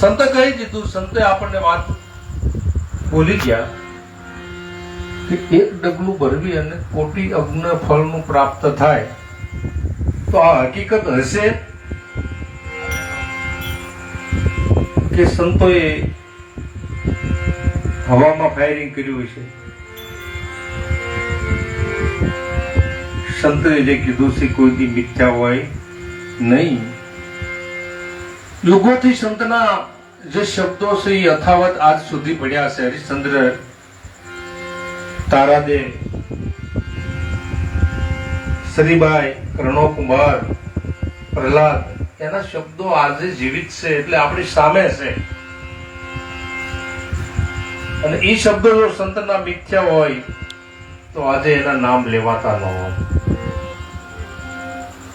સંતે કહી દીધું, સંતે આપણને વાત બોલી ગયા કે એક ડગલું ભરવી અને કોટી અગ્ન ફળનું પ્રાપ્ત થાય. તો આ હકીકત હશે કે સંતોએ હવામાં ફાયરિંગ કર્યું છે? સંતે જે કીધું છે કોઈ દી મિથ્યા હોય નહીં. યુગોથી સંતના જે શબ્દો છે એ યથાવત આજ સુધી પડ્યા છે. હરિશ્ચંદ્ર, તારાદે, સરીબાઈ, કર્ણોકુમાર, પ્રહલાદ, એના શબ્દો આજે જીવિત છે, એટલે આપણી સામે છે. અને એ શબ્દો જો સંતના મિથ્યા હોય તો આજે એના નામ લેવાતા ન હોય.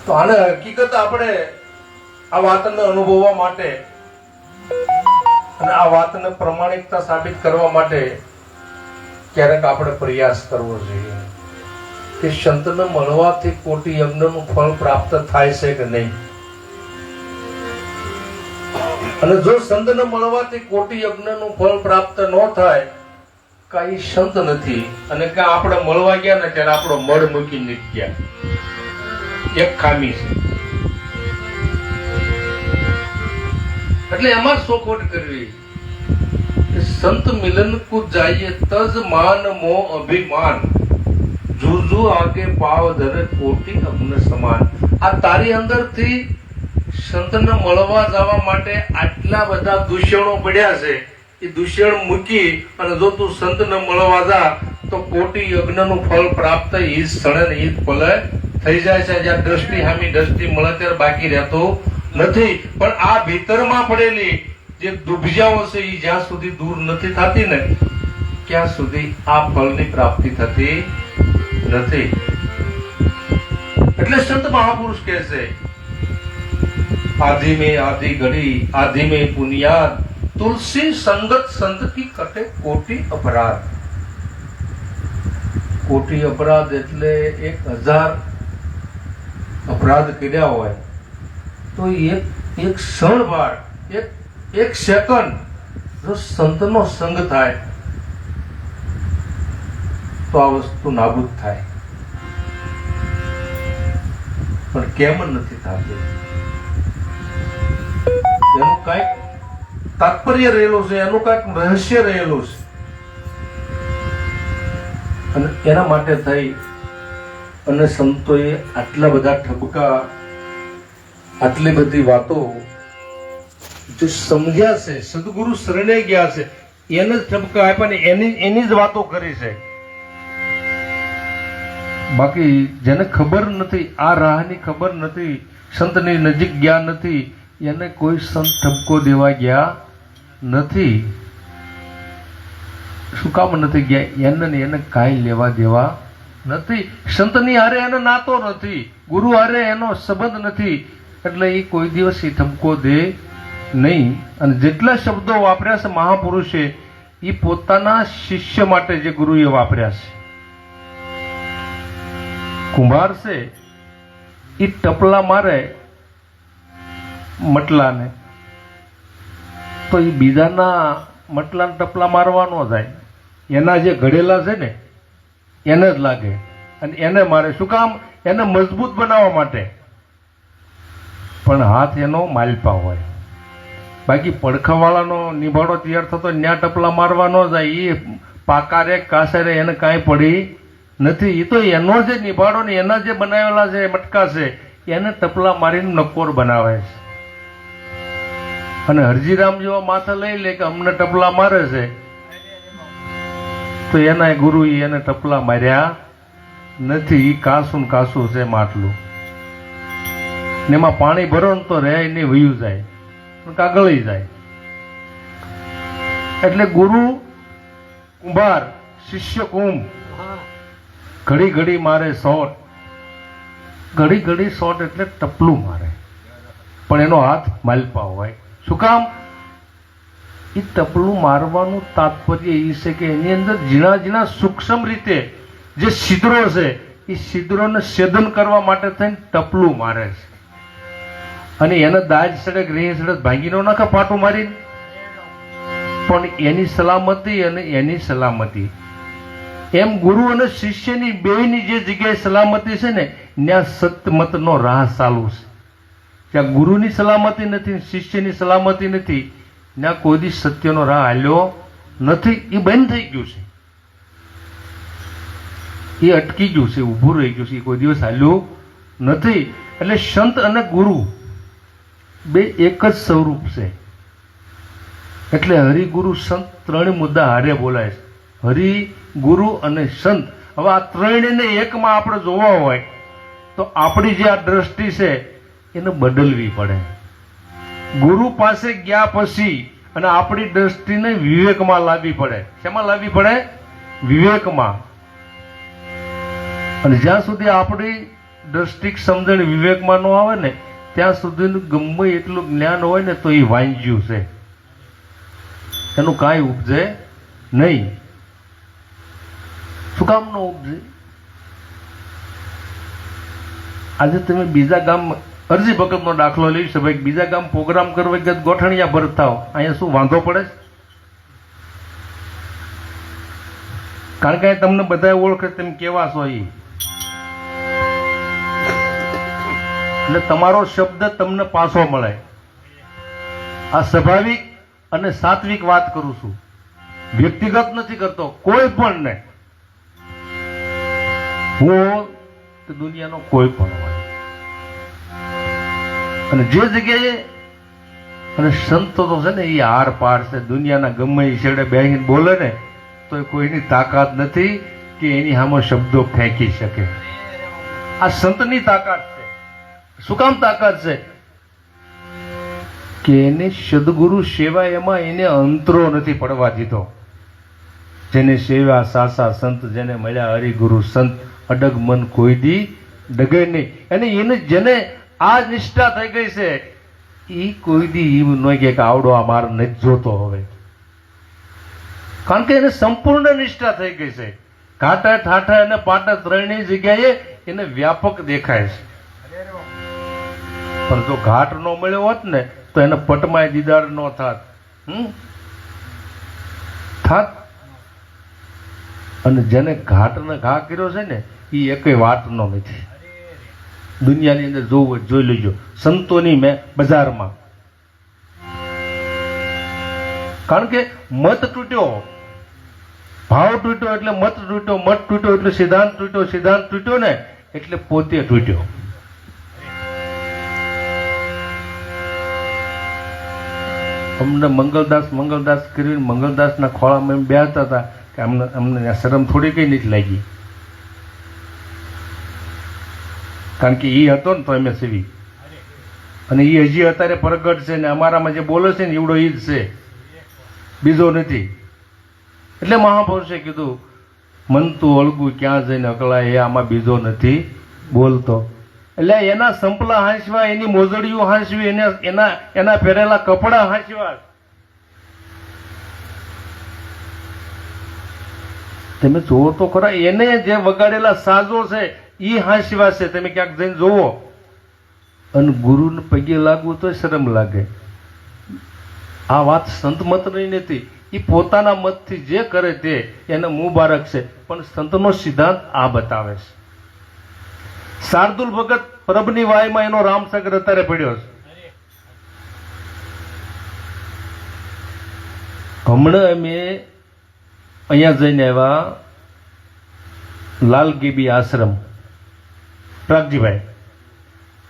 તો આને હકીકત આપણે આ વાતને અનુભવવા માટે અને આ વાતને પ્રમાણિકતા સાબિત કરવા માટે ક્યારેક આપણે પ્રયાસ કરવો જોઈએ કે સંતને મળવાથી કોટી યજ્ઞનું ફળ પ્રાપ્ત થાય છે કે નહીં. અને જો સંતને મળવાથી કોટી યજ્ઞનું ફળ પ્રાપ્ત ન થાય, કઈ સંત નથી. અને કે આપણે મળવા ગયા ને ત્યારે આપણો મળ મૂકી નથી ગયા. એક ખામી છે. એટલે એમાં શોખવટ કરવી કે સંત મિલન કો જાઈએ તજ માન મો અભિમાન, જુજુ આગે પાવ ધરે કોટી અગ્ન સમાન. આ તારી અંદરથી સંતને મળવા જવા માટે આટલા બધા દૂષણો પડ્યા છે. એ દૂષણ મૂકી અને જો તું સંતને મળવા જા તો કોટી યજ્ઞનું ફળ પ્રાપ્ત એ ક્ષણે ને એ ફલે થઈ જાય છે. જ્યાં દ્રષ્ટિ હામી દ્રષ્ટિ મળે ત્યારે બાકી રહેતું નથી. પણ આ ભીતરમાં પડેલી જે દુભજાઓ છે એ જ્યાં સુધી દૂર નથી થતી ને ત્યાં સુધી આ ફળની પ્રાપ્તિ થતી નથી. એટલે સંત મહાપુરુષ કહે છે, आदि में आदि घड़ी आदि में पुनियाद, तुलसी संगत संत की कटे कोटि अपराध. कोटि अपराध એટલે 1000 અપરાધ કર્યા હોય તો એક ક્ષણ વાર એક સેકન્ડ જો સંતનો સંગ થાય તો આ વસ્તુ નાબૂદ થાય. પણ કેમ નથી થતું? એનું કઈક તાત્પર્ય રહેલું છે, એનું કઈક રહસ્ય રહેલું છે. અને એના માટે થઈ અને સંતોએ આટલા બધા ઠપકા, આટલી બધી વાતો જે સમજ્યા છે, સદગુરુ શરણે ગયા છે, એને જ ઠપકા આપ્યા ને એની જ વાતો કરી છે. બાકી જેને ખબર નથી, આ રાહની ખબર નથી, સંતની નજીક ગયા નથી, એને કોઈ સંત ઠપકો દેવા ગયા નથી. શું કામ નથી ગયા? એને કાંઈ લેવા દેવા નથી. સંતની હારે એનો નાતો નથી, ગુરુ હારે એનો સંબંધ નથી, એટલે એ કોઈ દિવસ એ ઠપકો દે નહીં. અને જેટલા શબ્દો વાપર્યા છે મહાપુરુષે એ પોતાના શિષ્ય માટે જે ગુરુએ વાપર્યા છે. કુંભાર છે એ ટપલા મારે મટલાને તો એ બીજાના મટલાને ટપલા મારવા ન જાય. એના જે ઘડેલા છે ને એને જ લાગે અને એને મારે. શું કામ? એને મજબૂત બનાવવા માટે. પણ હાથ એનો માલપા હોય. બાકી પડખાવાળાનો નિભાડો તૈયાર થતો ન્યા ટપલા મારવા ન જાય. એ પાકારે કાસરે એને કાંઈ પડી નથી. એ તો એનો જે નિભાડો ને એના જે બનાવેલા છે મટકા છે એને ટપલા મારીને નકોર બનાવે છે. અને હરજીરામ જેવા માથા લઈ લે કે અમને ટપલા મારે છે તો એના ગુરુ એને ટપલા માર્યા નથી. કાસું કાસું છે માટલું ને એમાં પાણી ભરો ને તો રહે નહીં, વયું જાય, કાગળી જાય. એટલે ગુરુ કુંભાર, શિષ્ય કુંભ. ઘડી ઘડી મારે શોટ, ઘડી ઘડી શોટ એટલે ટપલું મારે, પણ એનો હાથ માલપા હોય. શું કામ? એ ટપલું મારવાનું તાત્પર્ય એ છે કે એની અંદર ઝીણા ઝીણા સૂક્ષ્મ રીતે જે છિદ્રો છે એ છિદ્રોને છેદન કરવા માટે થઈને ટપલું મારે છે. અને એને દાજ સડક રહી સડક ભાંગી નો નાખે પાટું મારીને, પણ એની સલામતી અને એની સલામતી, એમ ગુરુ અને શિષ્યની બેયની જે જગ્યાએ સલામતી છે ને, ત્યાં સતમતનો રાહ ચાલુ છે. જ્યાં ગુરુની સલામતી નથી, શિષ્યની સલામતી નથી, ત્યાં કોઈ દી સત્યનો રાહ હાલ્યો નથી. એ બંધ થઈ ગયું છે, એ અટકી ગયું છે, ઊભું રહી ગયું છે, એ કોઈ દિવસ હાલ્યું નથી. એટલે સંત અને ગુરુ બે એક જ સ્વરૂપ છે. એટલે હરિગુરુ સંત ત્રણ મુદ્દા હારે બોલાય છે. હરિ, ગુરુ અને સંત. હવે આ ત્રણેયને એકમાં આપણે જોવા હોય તો આપણી જે આ દ્રષ્ટિ છે એને બદલવી પડે. ગુરુ પાસે ગયા પછી અને આપણી દ્રષ્ટિને વિવેકમાં લાવવી પડે. શેમાં લાવવી પડે? વિવેકમાં. અને જ્યાં સુધી આપણી દ્રષ્ટિ સમજણ વિવેકમાં ન આવે ને, ત્યાં સુધીનું ગમે એટલું જ્ઞાન હોય ને તો એ વાંચ્યું છે, એનું કાંઈ ઉપજે નહીં. શું કામ ન ઉપજે? આજે તમે બીજા ગામ અરજી ભગતનો દાખલો લઈ શકો. બીજા ગામ પ્રોગ્રામ કરવા કે ગોઠણિયા ભરતા હો, અહીંયા શું વાંધો પડે? કારણ કે તમને બધા ઓળખે તમે કેવા છો એ. એટલે તમારો શબ્દ તમને પાછો મળે. આ સ્વાભાવિક અને સાત્વિક વાત કરું છું, વ્યક્તિગત નથી કરતો કોઈ પણ ને. હું દુનિયાનો કોઈ પણ હોય, અને જે જગ્યાએ અને સંતો તો છે ને એ આર પાર છે. દુનિયાના ગમે એ છેડે બેહીને બોલે ને તો કોઈની તાકાત નથી કે એની સામે શબ્દો ફેંકી શકે. આ સંતની તાકાત છે. શું કામ તાકાત છે? કે એને સદગુરુ સેવા એમાં એને અંતરો નથી પડવા દીધો. જેને સેવા સાસા સંત, જેને મળ્યા હરિગુરુ સંત, અડગ મન કોઈ દી ડગે નહીં. અને એને જેને આ નિષ્ઠા થઈ ગઈ છે એ કોઈ દી એમ ન કે આવડો આ માર નથી જોતો હવે. કારણ કે એને સંપૂર્ણ નિષ્ઠા થઈ ગઈ છે. ઘાટા ઠાઠા અને પાટા ત્રણેય જગ્યાએ એને વ્યાપક દેખાય છે. પણ જો ઘાટ ન મળ્યો હોત ને તો એને પટમાં દીદાર ન થાત. અને જેને ઘાટને ઘા કર્યો છે ને એ એકેય વાતનો નથી. દુનિયાની અંદર જોવું જોઈ લેજો સંતોની મેં બજારમાં. કારણ કે મત તૂટ્યો, ભાવ તૂટ્યો એટલે મત તૂટ્યો, મત તૂટ્યો એટલે સિદ્ધાંત તૂટ્યો, સિદ્ધાંત તૂટ્યો ને એટલે પોતે તૂટ્યો. અમને મંગલદાસ કરીને મંગલદાસના ખોળામાં બેસતા હતા કે અમને શરમ થોડી કઈ નથી લાગી. કારણ કે એ હતો ને તો એમ સીવી, અને એ હજી અત્યારે પ્રગટ છે ને અમારામાં જે બોલે છે ને એવડો એ જ છે, બીજો નથી. એટલે મહાપુરુષે કીધું મન તું અળગું ક્યાં જઈને અકળાય, એ આમાં બીજો નથી બોલતો. એટલે એના સંપલા હાંસવા, એની મોજડીઓ હાંસવી, એના પહેરેલા કપડા હાંસવા. તમે જોવો તો ખરા, એને જે વગાડેલા સાજો છે એ હાંસવા છે. તમે ક્યાંક જઈને જોવો. અને ગુરુને પગે લાગવું તો શરમ લાગે. આ વાત સંત મતની નથી, એ પોતાના મતથી જે કરે તે એને મુબારક છે. પણ સંતનો સિદ્ધાંત આ બતાવે છે. શાર્દુલ ભગત પરબની વાયમાં એનો રામસાગર અત્યારે પડ્યો છે. હમણાં અમે અહીંયા જઈને આવ્યા લાલગીબી આશ્રમ, પ્રાગજીભાઈ.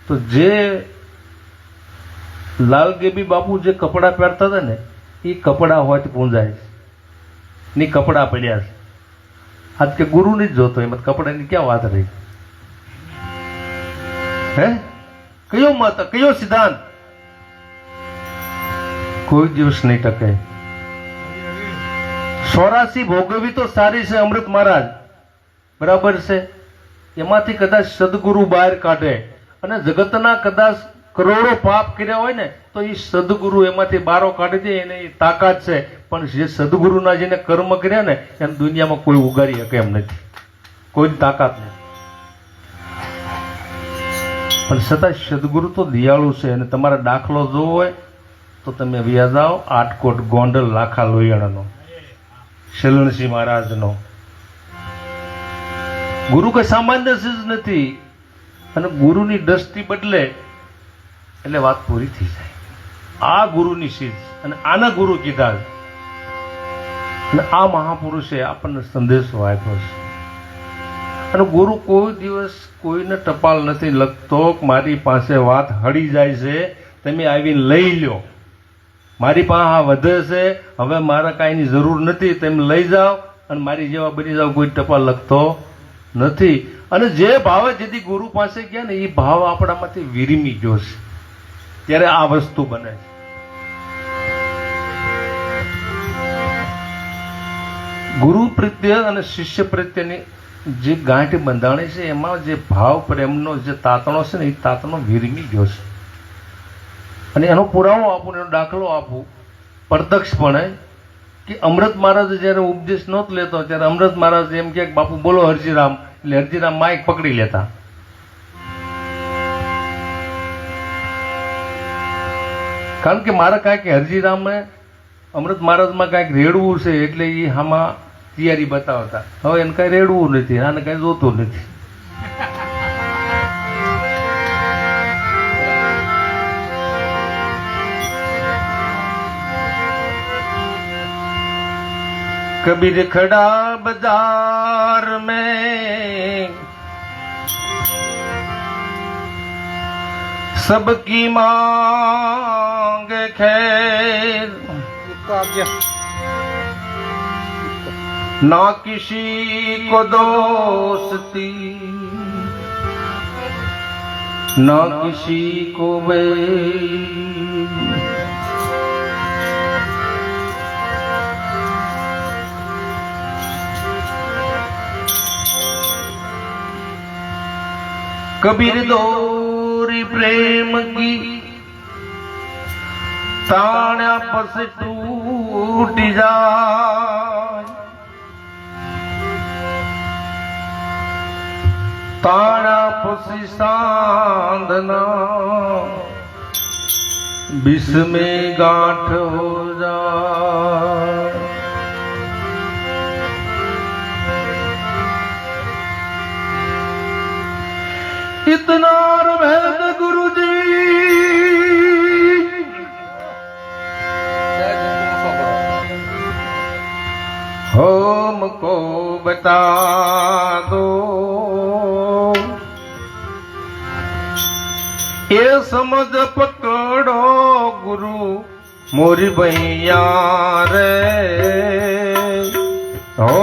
તો જે લાલગીબી બાપુ જે કપડાં પહેરતા હતા ને એ કપડાં હોય પૂંજાય ની કપડાં પડ્યા છે. આજ કે ગુરુ નહીં જોતો એમાં કપડાની ક્યાં વાત રહી? હે કયો મત, કયો સિદ્ધાંત? કોઈ દિવસ નહીં ટકે. 84 ભોગવી તો સારી છે અમૃત મહારાજ, બરાબર છે. એમાંથી કદાચ સદગુરુ બહાર કાઢે અને જગતના કદાચ કરોડો પાપ કર્યા હોય ને તો એ સદગુરુ એમાંથી બારો કાઢી દે, એને તાકાત છે. પણ જે સદગુરુના જેને કર્મ કર્યા ને એમ દુનિયામાં કોઈ ઉગાડી શકે એમ નથી, કોઈ તાકાત નથી. પણ છતાં સદગુરુ તો દિયાળુ છે. અને તમારે દાખલો જોવો હોય તો તમે વ્યા જાઓ આટકોટ ગોંડલ લાખા લોહિયાણાનો શેલણસિંહ મહારાજનો. ગુરુ કઈ સામાન્ય ચીજ નથી, અને ગુરુની દ્રષ્ટિ બદલે એટલે વાત પૂરી થઈ જાય. આ ગુરુની ચીજ અને આના ગુરુ કીધા, અને આ મહાપુરુષે આપણને સંદેશો આપ્યો છે. અને ગુરુ કોઈ દિવસ કોઈને ટપાલ નથી લખતો મારી પાસે વાત હળી જાય છે, તમે આવીને લઈ લો, મારી પાસે આ વધે છે, હવે મારે કાંઈની જરૂર નથી, તમે લઈ જાઓ અને મારી જેવા બની જાઓ. કોઈ ટપાલ લખતો નથી. અને જે ભાવે જેથી ગુરુ પાસે ગયા ને એ ભાવ આપણામાંથી વિરમી ગયો છે, ત્યારે આ વસ્તુ બને છે. ગુરુ પ્રત્યે અને શિષ્ય પ્રત્યેની જે ગાંઠ બંધાણી છે એમાં જે ભાવ પ્રેમનો જે તાતણો છે ને એ તાતણો વિરમી ગયો છે. અને એનો પુરાવો આપું, એનો દાખલો આપું પ્રત્યક્ષપણે કે અમૃત મહારાજ જ્યારે ઉપદેશ નહોતો લેતો ત્યારે અમૃત મહારાજ એમ કે બાપુ બોલો હરજીરામ, એટલે હરજીરામ માઇક પકડી લેતા. કારણ કે મારે કાંઈક હરજીરામે અમૃત મહારાજમાં કાંઈક રેડવું છે એટલે એ આમાં તૈયારી બતાવતા. હવે એને કાંઈ રેડવું નથી, આને કાંઈ જોતું નથી. कबीर खड़ा बाजार में सबकी मांग खैर, ना किसी को दोस्ती ना किसी को बैर. कबीर दोरी प्रेम की ताण्या पस टूट जाए, ताण्या पसी सांधना बिस में गांठ हो जाए. इतना भेद गुरु जी हमको बता दो, ये समझ पकड़ो गुरु मोरी भैया रे हो.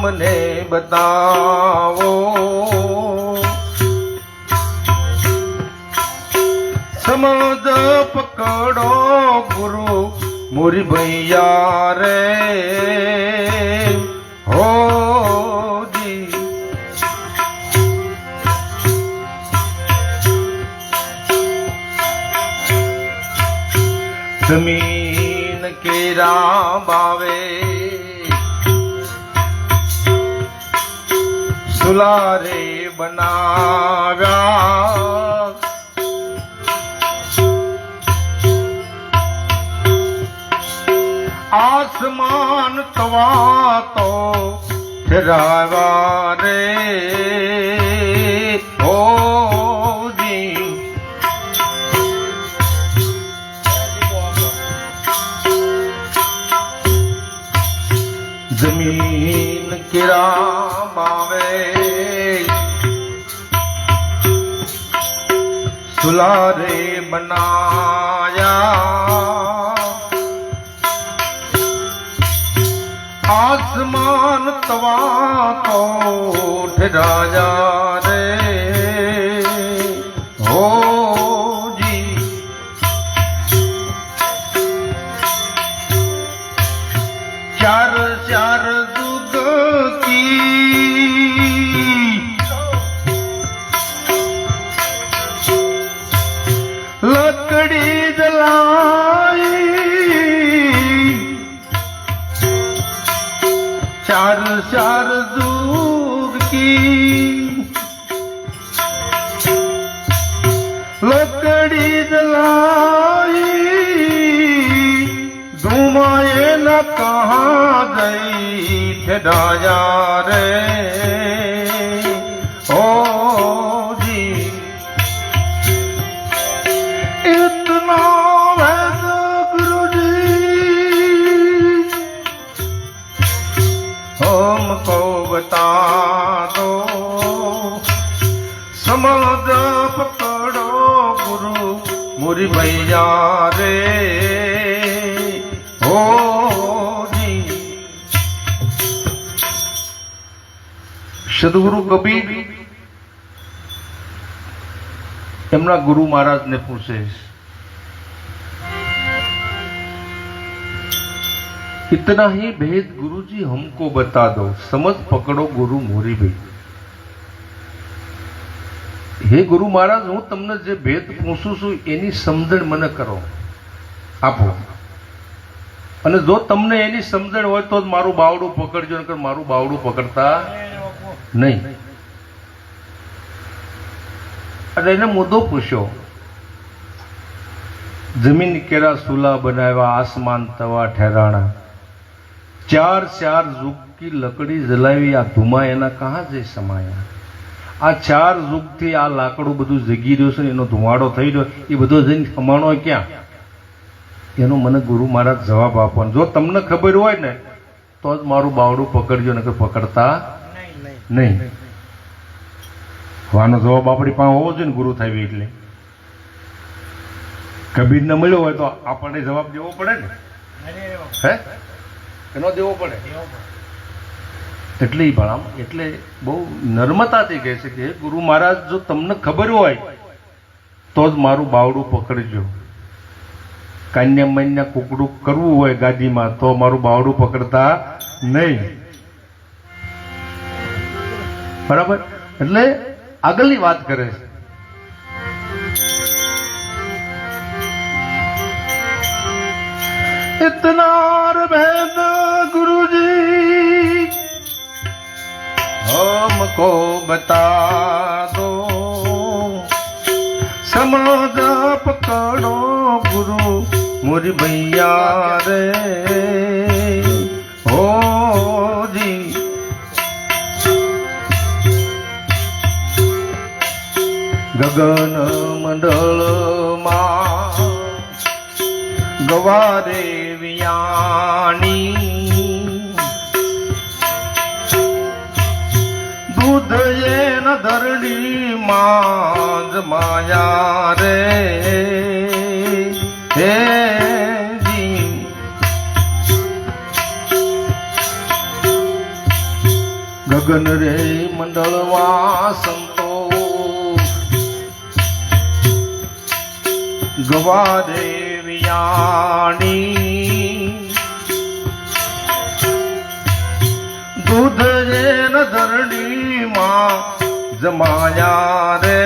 મને બતાવો સમજ પકડો ગુરુ મોરી ભૈયા રે હો જી. જમીન કેરા બાવે सुलारे बनाव्या, आसमान तवा तो ठहरावा रे हो जी. जमीन किरा बावे सुलारे बनाया, आसमान तवा को ठहराया रे हो जी. चार चार दूध की लकड़ी जलाई धुमाए न कहाँ गई ठेडाया रे ओ जी इतना वैद गुरु जी हमको बता दो समझ पकड़ो गुरु मुरी भैया रे ओ जी સદગુરુ કબીર એમના ગુરુ મહારાજને પૂછે इतना ही भेद गुरुजी हमको बता दो समझ पकड़ो गुरु मोरी भाई हे गुरु महाराज हूँ तमने जे भेद पूछूं છું એની સમજણ મને કરો આપો અને જો તમને એની સમજણ હોય તો જ મારું બાવડું પકડજો નકર મારું બાવડું પકડતા નહીં અને એને મુદ્દો પૂછ્યો જમીન કેરા સુલા બનાવ્યા આસમાન તવા ઠેરાણા चार चार युग की लकड़ी जलावी आ धुमा एना कहाँ जई समाया आ चार युग थी आ लाकड़ू बधु जगी रह्यो छे एनो धुवाड़ो थई रह्यो ए बधो जईने समाणो क्यां एनो मने गुरु महाराज जवाब आपो जो तमने खबर होय ने तो ज मारुं बावडું पकड़जो नकर पकड़ता नहीं वानो जवाब आपणी पासे होवो जोईए ने गुरु थावी એટલે कबीर ने मळ्यो होय तो आपणे जवाब देवो पड़े ने हे એનો દેવો પડે એટલે ભણામ એટલે બહુ નર્મતાથી કહે છે કે ગુરુ મહારાજ જો તમને ખબર હોય તો જ મારું બાવડું પકડજો કાન્યા માન્યા કુકડું કરવું હોય ગાદીમાં તો મારું બાવડું પકડતા નહીં બરાબર એટલે આગળની વાત કરે છે इतना भेद गुरुजी हमको बता दो समझ पकड़ो गुरु मुरी भैया रे हो जी गगन मंडल मा गवारे वियाणी दूध ये न धरणी माज माया रे हे जी गगन रे मंडलवा संतो गवारे वियाणी दूध ये न धरणी मां जमाया रे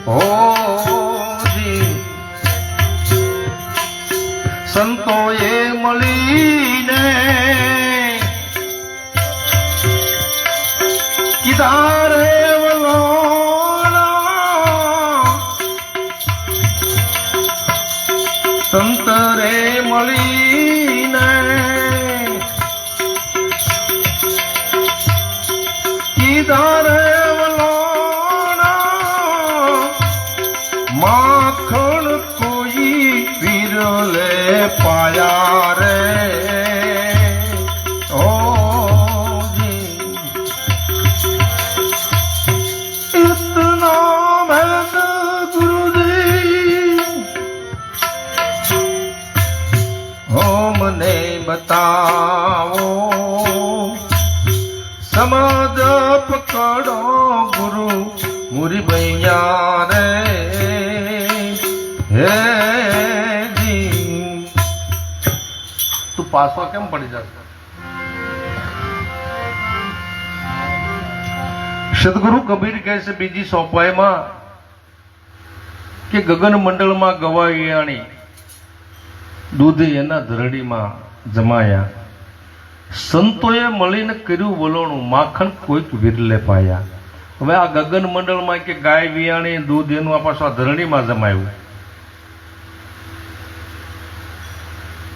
हो जी संतो ये मळीने किधार संत रे मळीने किधर वलोना माखण कोई विरले पाया रे ओ जी इतना भेद हमने बताओ समझ पकड़ो गुरु मुरी भैया रे हे जी तू पासवा केम पड़ी जाता सदगुरु कबीर कहसे बीजी सोपाई में कि गगन मंडल में गवायाणी दूध एना धरड़ी में जमाया સંતોએ મળીને કર્યું વલોણું, માખણ કોઈક વિરલે પાયા. હવે આ ગગન મંડળમાં કે ગાય વિયાણી દૂધ એનું આ પાછું આ ધરણીમાં જમાયું,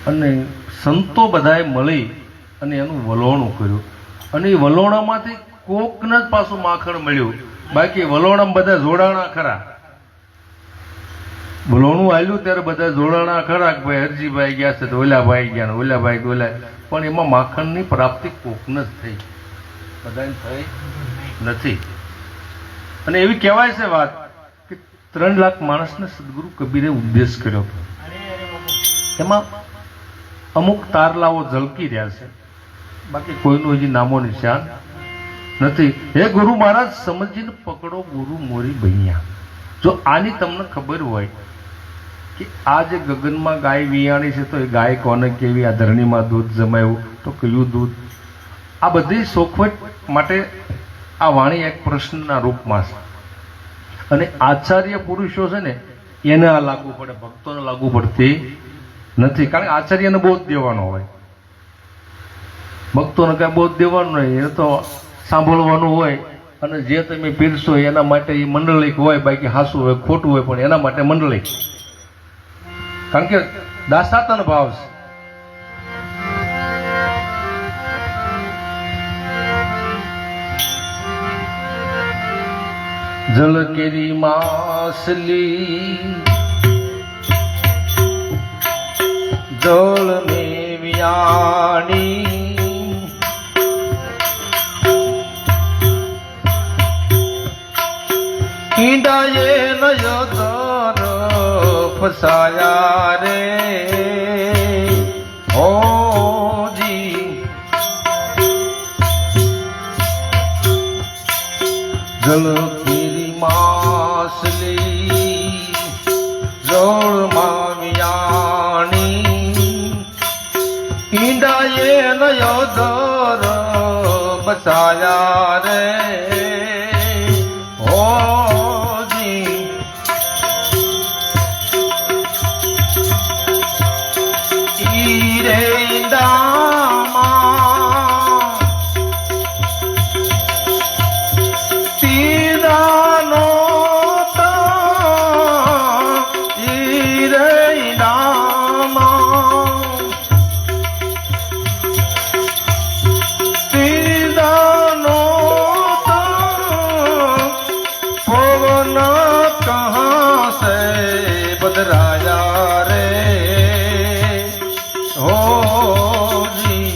અને સંતો બધાએ મળી અને એનું વલોણું કર્યું. અને એ વલોણામાંથી કોકને જ પાછું માખણ મળ્યું, બાકી વલોણામાં બધા જોડાણા ખરા. વલોણું આવ્યું ત્યારે બધા જોડાણા ખરા કે ભાઈ હરજીભાઈ ગયા છે તો ઓલા ભાઈ ગયા ને ઓલા ભાઈ ઓલા, પણ એમાં માખણની પ્રાપ્તિ કોકને જ થઈ, બધાને થઈ નથી. અને એવી કહેવાય છે વાત કે 3 લાખ માણસને સદગુરુ કબીરે ઉપદેશ કર્યો. એમાં અમુક તારલાઓ ઝલકી રહ્યા છે, બાકી કોઈનું હજી નામો નિશાન નથી. હે ગુરુ મહારાજ સમજીને પકડો ગુરુ મોરી બૈયા. જો આની તમને ખબર હોય કે આ જે ગગનમાં ગાય વિયાણી છે તો એ ગાય કોને કેવી, આ ધરણીમાં દૂધ જમાયું તો કયું દૂધ, આ બધી સોખવટ માટે આ વાણી એક પ્રશ્નના રૂપમાં છે. અને આચાર્ય પુરુષો છે ને એને આ લાગુ પડે, ભક્તોને લાગુ પડતી નથી. કારણ કે આચાર્યને બોધ દેવાનો હોય, ભક્તોને કઈ બોધ દેવાનું નહીં, એ તો સાંભળવાનું હોય. અને જે તમે પીરશો એના માટે એ મંડળિક હોય, બાકી હાસું હોય ખોટું હોય પણ એના માટે મંડળિક. કારણ કે દાસાતન ભાવ છે. જલ કેરી માસલી જળ में વિયાણી, ઈંડાએ નયતર ફસાયા રે હોજી. જલ કેરી માસલી જળમાં વિયાણી, ઈંડાએ નયતર ફસાયા રે હોજી. ઈરે ઈંડામાં તીરાનો ઈરે ઈંડામાં તીરાનો પવન કહાં સે બદરાયા રે હોજી.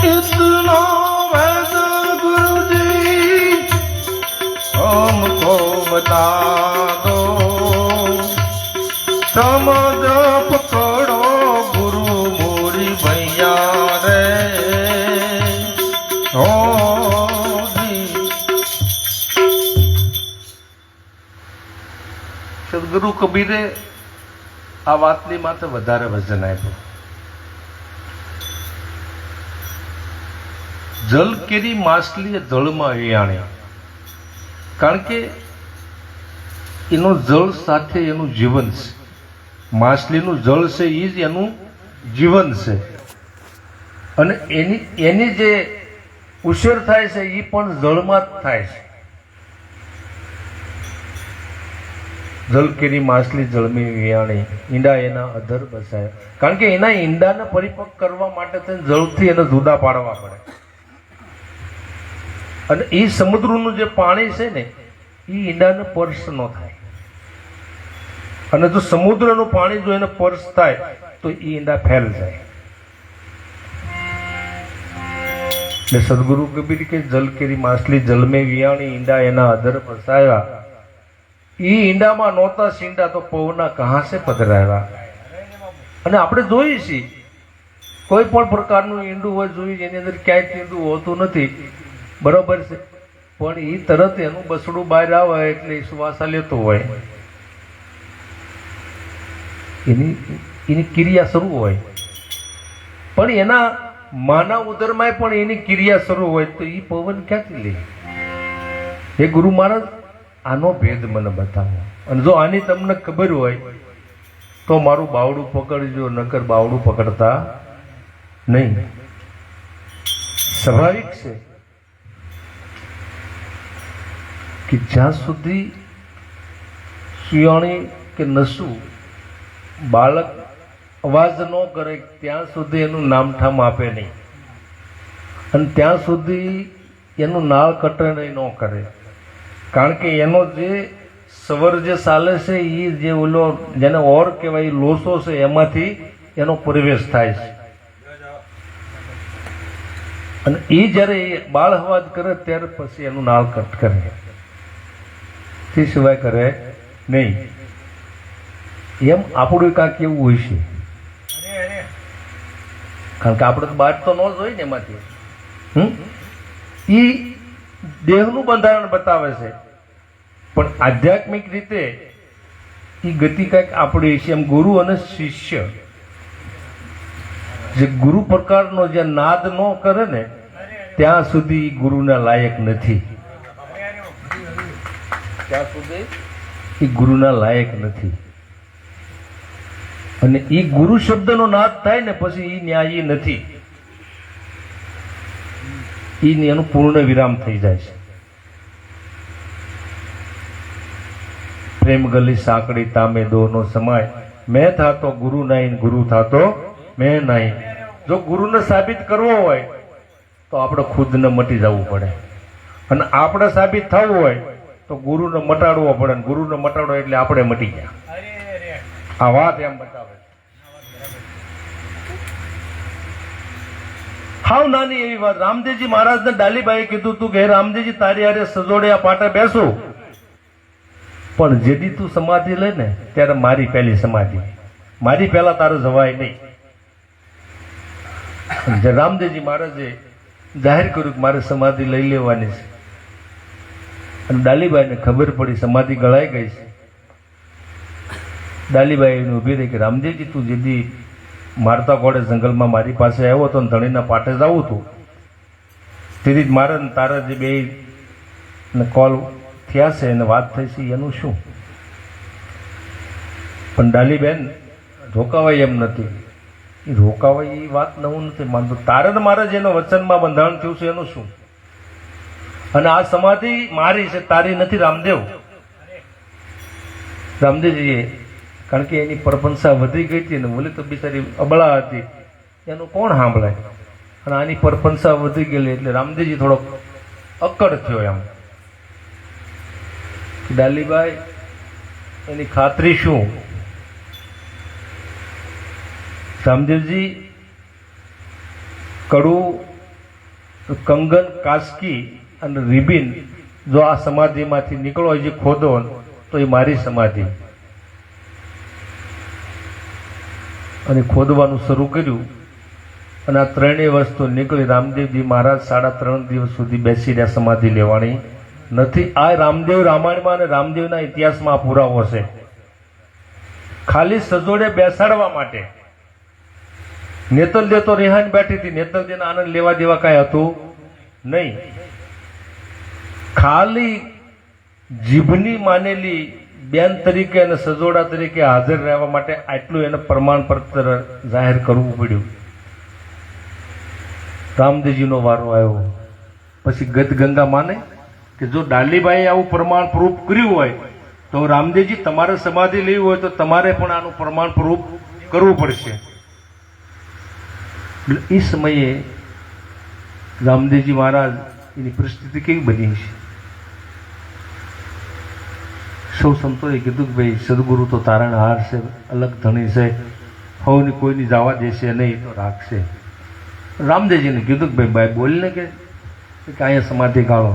इतना वैद गुरुजी हमको बता दो, समझ पकड़ो गुरु मोरी भैया रे होजी. સદગુરુ કબીરે આ વાતની માથે વધારે વજન આપ્યું. જલ કેરી માછલી જળમાં વિયાણી, કારણ કે એનો જળ સાથે એનું જીવન છે. માછલીનું જળ છે એ જ એનું જીવન છે. અને એની જે ઉછેર થાય છે એ પણ જળમાં જ થાય છે. જલ કેરી માછલી જળમી વિયાણી, ઈંડા એના અધર બસાય. કારણ કે એના ઈંડાને પરિપક્વ કરવા માટે જળથી એને જુદા પાડવા પડે. અને એ સમુદ્રનું જે પાણી છે ને એ ઈંડાને સ્પર્શ ન થાય. અને જો સમુદ્રનું પાણી જો એને સ્પર્શ થાય તો એ ઈંડા ફેલ જાય. ને સદગુરુ કબીર કે જલ કેરી માછલી જલમે વિયાણી, ઈંડા એના અધર ફસાયા. એ ઈંડામાં નહોતા સીંડા તો પવના કહાં સે પધરાયા. અને આપણે જોઈએ છીએ કોઈ પણ પ્રકારનું ઈંડું હોય, જોઈએ એની અંદર ક્યાંય ઈંડું હોતું નથી, બરોબર છે, પણ એ તરત એનું બસડું બહાર આવે એટલે શ્વાસા લેતો હોય, એની ક્રિયા શરૂ હોય. પણ એના માના ઉદરમાં પણ એની ક્રિયા શરૂ હોય તો એ પવન ક્યાંથી લે? હે ગુરુ મહારાજ, આનો ભેદ મને બતાવો. અને જો આની તમને ખબર હોય તો મારું બાવડું પકડજો, નકર બાવડું પકડતા નહીં. સ્વાભાવિક છે કે જ્યાં સુધી સુયાણી કે નસું બાળક અવાજ ન કરે ત્યાં સુધી એનું નામઠામ આપે નહીં, અને ત્યાં સુધી એનું નાળ કટણી ન કરે. કારણ કે એનો જે સવર જે ચાલે છે એ જે ઓલો જેને ઓર કહેવાય લોસો છે એમાંથી એનો પ્રવેશ થાય છે. અને એ જ્યારે બાળ અવાજ કરે ત્યારે પછી એનું નાળ કટ કરે, તે સિવાય કરે નહીં. એમ આપણું કાંક એવું હોય છે, કારણ કે આપણે તો બાદ તો ન જ હોય ને એમાંથી. એ દેહનું બંધારણ બતાવે છે, પણ આધ્યાત્મિક રીતે એ ગતિ કંઈક આપણી છે. એમ ગુરુ અને શિષ્ય જે ગુરુ પ્રકારનો જે નાદ ન કરે ને ત્યાં સુધી ગુરુના લાયક નથી. ત્યાં સુધી એ ગુરુના લાયક નથી. અને એ ગુરુ શબ્દનો નાદ થાય ને પછી એ ન્યાયી નથી, એનું પૂર્ણ વિરામ થઈ જાય છે. પ્રેમ ગલી સાંકડી તામે દોનો સમાય, મેં થાતો ગુરુ નહીં, ગુરુ થાતો મેં નહીં. જો ગુરુને સાબિત કરવો હોય તો આપણે ખુદને મટી જવું પડે, અને આપણે સાબિત થવું હોય તો ગુરુને મટાડવો પડે. ગુરુને મટાડવો એટલે આપણે મટી ગયા. આ વાત એમ બતાવે. હાવ નાની એવી વાત. રામદેવજી મહારાજને ડાલીબાઈએ કીધું હતું કે હે રામદેવજી તારી હારે સજોડે પાટે બેસું, પણ જેદી તું સમાધિ લે ને ત્યારે મારી પહેલી સમાધિ, મારી પહેલા તારે જવાય નહીં. રામદેવજી મહારાજે જાહેર કર્યું કે મારે સમાધિ લઈ લેવાની છે. અને ડાલીબાઈને ખબર પડી સમાધિ ગળાઈ ગઈ છે. ડાલીબાઈ એને ઊભી રહી કે રામદેવજી તું જેદી મારતા ઘોડે જંગલમાં મારી પાસે આવ્યો હતો ને ધણીના પાટે જવું હતું, તેથી જ મારે તારા જે બે કોલ થયા છે એને વાત થઈ છે એનું શું? પણ ડાલીબેન રોકાવાય એમ નથી. એ રોકાવાય એ વાત ન હું નથી માનતો. તારે ને મારે જેનો વચનમાં બંધારણ થયું છે એનું શું? અને આ સમાધિ મારી છે, તારી નથી રામદેવ. રામદેવજીએ કારણ કે એની પરપંસા વધી ગઈ હતી ને બોલી તો બિચારી અબળા હતી, એનું કોણ સાંભળાય? અને આની પરપંસા વધી ગયેલી એટલે રામદેવજી થોડોક અક્કડ થયો. એમ ડાલીબાઈ એની ખાતરી શું? રામદેવજી કડું, કંગન, કાસ્કી અને રિબિન જો આ સમાધિમાંથી નીકળો જે ખોદો તો એ મારી સમાધિ. અને ખોદવાનું શરૂ કર્યું અને આ ત્રણેય વસ્તુ નીકળી. રામદેવજી મહારાજ 3.5 દિવસ સુધી બેસી રહ્યા. સમાધિ લેવાની નથી. આ રામદેવ રામાયણમાં અને રામદેવના ઇતિહાસમાં પુરાવો છે. ખાલી સજોડે બેસાડવા માટે. નેતલ દે તો રેહાન બેઠી હતી, નેતલ દેને આનંદ લેવા દેવા કાંઈ હતું નહીં. ખાલી જીભની માનેલી બેન તરીકે અને સજોડા તરીકે હાજર રહેવા માટે આટલું એને પ્રમાણપત્ર જાહેર કરવું પડ્યું. રામદેવજીનો વારો આવ્યો. પછી ગદગંગા માને કે જો ડાલીબાઈએ આવું પ્રમાણ પ્રૂફ કર્યું હોય તો રામદેવજી તમારે સમાધિ લેવી હોય તો તમારે પણ આનું પ્રમાણ પ્રૂફ કરવું પડશે. એ સમયે રામદેવજી મહારાજ એની પરિસ્થિતિ કેવી બની છે? સૌ સંતોએ કીધું કે ભાઈ સદગુરુ તો તારણહાર છે, અલગ ધણી છે, હવની કોઈની જવા દેશે નહીં તો રાખશે. રામદેવજીને કીધું કે ભાઈ બોલને કે અહીંયા સમાધિ ગાળો.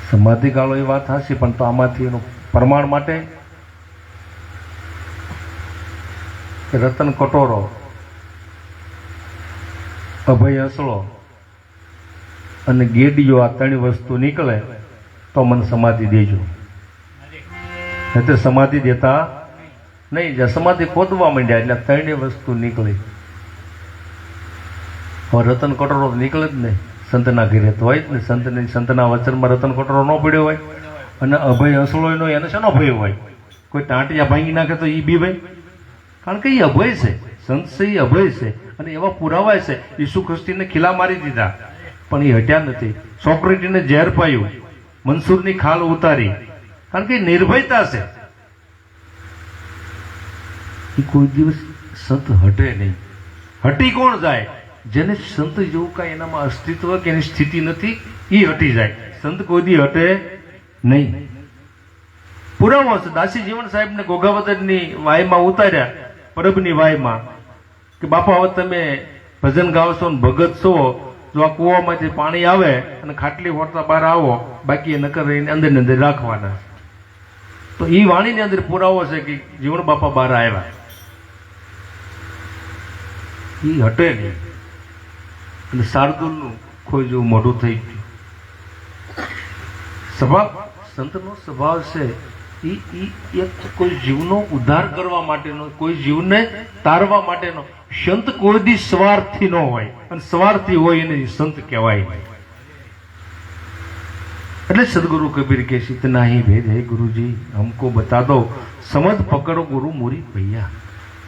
સમાધિ ગાળો એ વાત હશે, પણ તો આમાંથી એનું પ્રમાણ માટે રતન કટોરો, અભય હસળો અને ગેડીઓ, આ ત્રણ વસ્તુ નીકળે તો મને સમાધિ દેજો. એટલે સમાધિ દેતા નહીં. જ્યાં સમાધિ ખોદવા માંડ્યા એટલે ત્રણેય વસ્તુ નીકળી. હવે રતન કટોરો નીકળે જ નહીં. સંતના ઘેરે તો હોય જ ને. સંતના વચનમાં રતન કટોરો ન પડ્યો હોય. અને અભય હસળો એનો એને શેનો ભય હોય? કોઈ ટાંટિયા ભાંગી નાખે તો એ બી ભાઈ, કારણ કે એ અભય છે, સંત છે એ અભય છે. અને એવા પુરાવા છે. ઈસુ ખ્રિસ્તીને ખીલા મારી દીધા પણ એ હટ્યા નથી. સોક્રેટીને ઝેર પાયું, મંસૂરની ખાલ ઉતારી, કારણ કે નિર્ભયતા છે. એ કોઈ દિવસ સંત હટે નહીં. હટી કોણ જાય? જેને સંત જેવું કાંઈ એનામાં અસ્તિત્વ કે એની સ્થિતિ નથી એ હટી જાય. સંત કોઈ દી હટે નહીં. પુરાવો છે. દાસી જીવન સાહેબને ઘોઘાવદરની વાયમાં ઉતાર્યા, પરબની વાયમાં, કે બાપા હવે તમે ભજન ગાવશો ને ભગત છો, જો આ કૂવામાંથી પાણી આવે અને ખાટલી ફોડતા બહાર આવો, બાકી એ નકર રહીને અંદર ને અંદર રાખવાના. તો એ વાણીની અંદર પુરાવો છે કે જીવન બાપા બહાર આવ્યા. એ હટે નહીં. અને શાર્દુલનું કોઈ જેવું મોઢું થઈ ગયું. સ્વભાવ, સંતનો સ્વભાવ છે એ કોઈ જીવનો ઉદ્ધાર કરવા માટેનો, કોઈ જીવને તારવા માટેનો. સંત કોઈ દી સ્વાર્થી ન હોય, અને સ્વાર્થી હોય એને સંત કહેવાય. એટલે સદગુરુ કબીર કે ઇतना ही भेद है गुरुजी हमको बता दो, समझ पकड़ो गुरु मोरी भैया.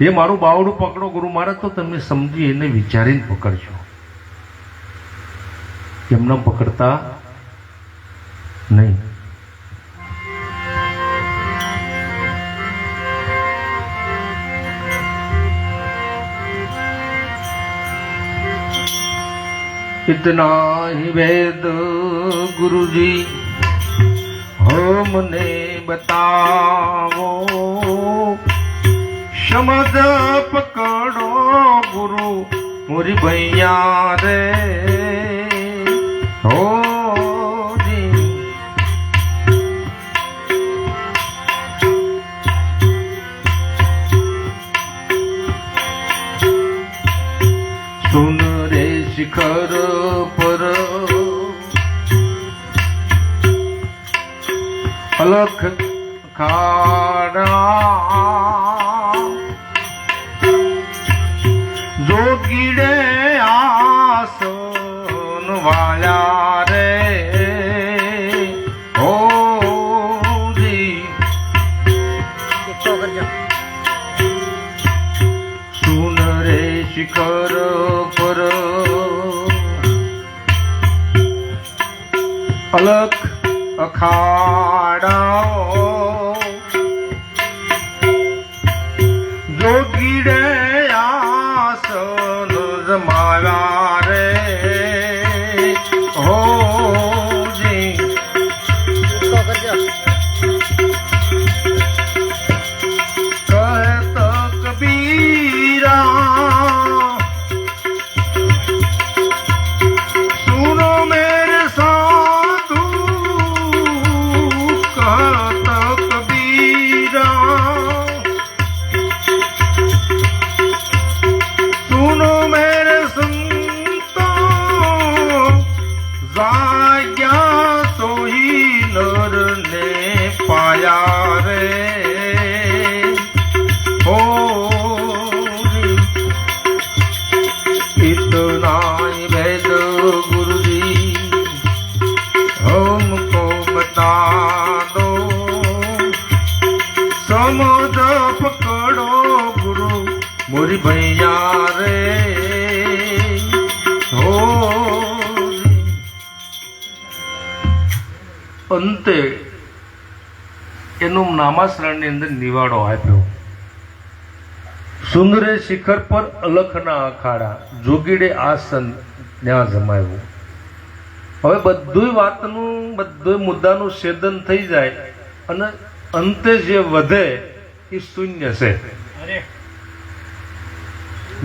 એ મારું બાવડું પકડો ગુરુ મહારાજ, તો તમે સમજી એને વિચારીને પકડજો. એમના પકડતા નહીં. इतना ही वेद गुरुजी हमने बताओ, समझ पकड़ो गुरु मोरी भैया रे हो जी. सुन रे शिखर पर अलख खाड़ा, जोगीड़े आसन वाला रे हो जी. सुन रे शिखर पर अलख अखाड़ा, जोगीड़े आसन जमावा रे हो जी. कहत कबीरा सुनो मेरे साधु, कहत कबीरा सुनो मेरे संतो, जाग्या तो ही नर ने पाया रे हो. इतना ही वेद गुरुजी हमको बता दो, समझ पकड़ो गुरु मोरी भैया रे हो. અંતે એનું નામાસરણની અંદર નિવાડો આપ્યો. સુંદરે શિખર પર અલખના અખાડા, જોગીડે આસન ત્યાં જમાવ્યું. હવે બધું વાતનું, બધું મુદ્દાનું છેદન થઈ જાય અને અંતે જે વધે એ શૂન્ય છે.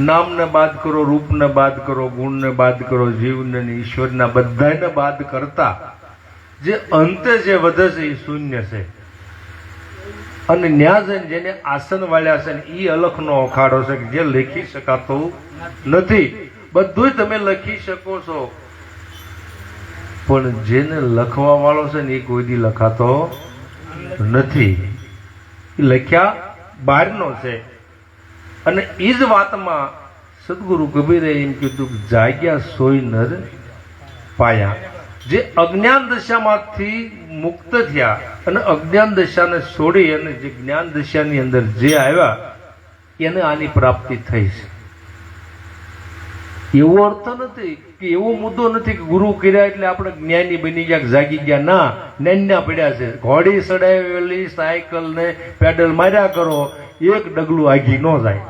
નામને બાદ કરો, રૂપને બાદ કરો, ગુણને બાદ કરો, જીવને ઈશ્વરના બધાને બાદ કરતા જે અંતે જે વધે છે એ શૂન્ય છે. અને ન્યા જઈને જેને આસન વાળ્યા છે ને એ અલખનો અખાડો છે કે જે લખી શકાતું નથી. બધું તમે લખી શકો છો, પણ જેને લખવા વાળો છે ને એ કોઈ દી લખાતો નથી. એ લખ્યા બહારનો છે. અને એ જ વાતમાં સદગુરુ કબીરે એમ કીધું, જાગ્યા સોય નર પાયા. જે અજ્ઞાન દશામાંથી મુક્ત થયા અને અજ્ઞાન દશાને છોડી અને જે જ્ઞાન દશાની અંદર જે આવ્યા એને આની પ્રાપ્તિ થઈ છે. એવો અર્થ નથી કે એવો મુદ્દો નથી કે ગુરુ કર્યા એટલે આપણે જ્ઞાની બની ગયા, જાગી ગયા. ના, જ્ઞાનના પડ્યા છે. ઘોડી સડાવેલી સાયકલ ને પેડલ માર્યા કરો, એક ડગલું આગી ન જાય.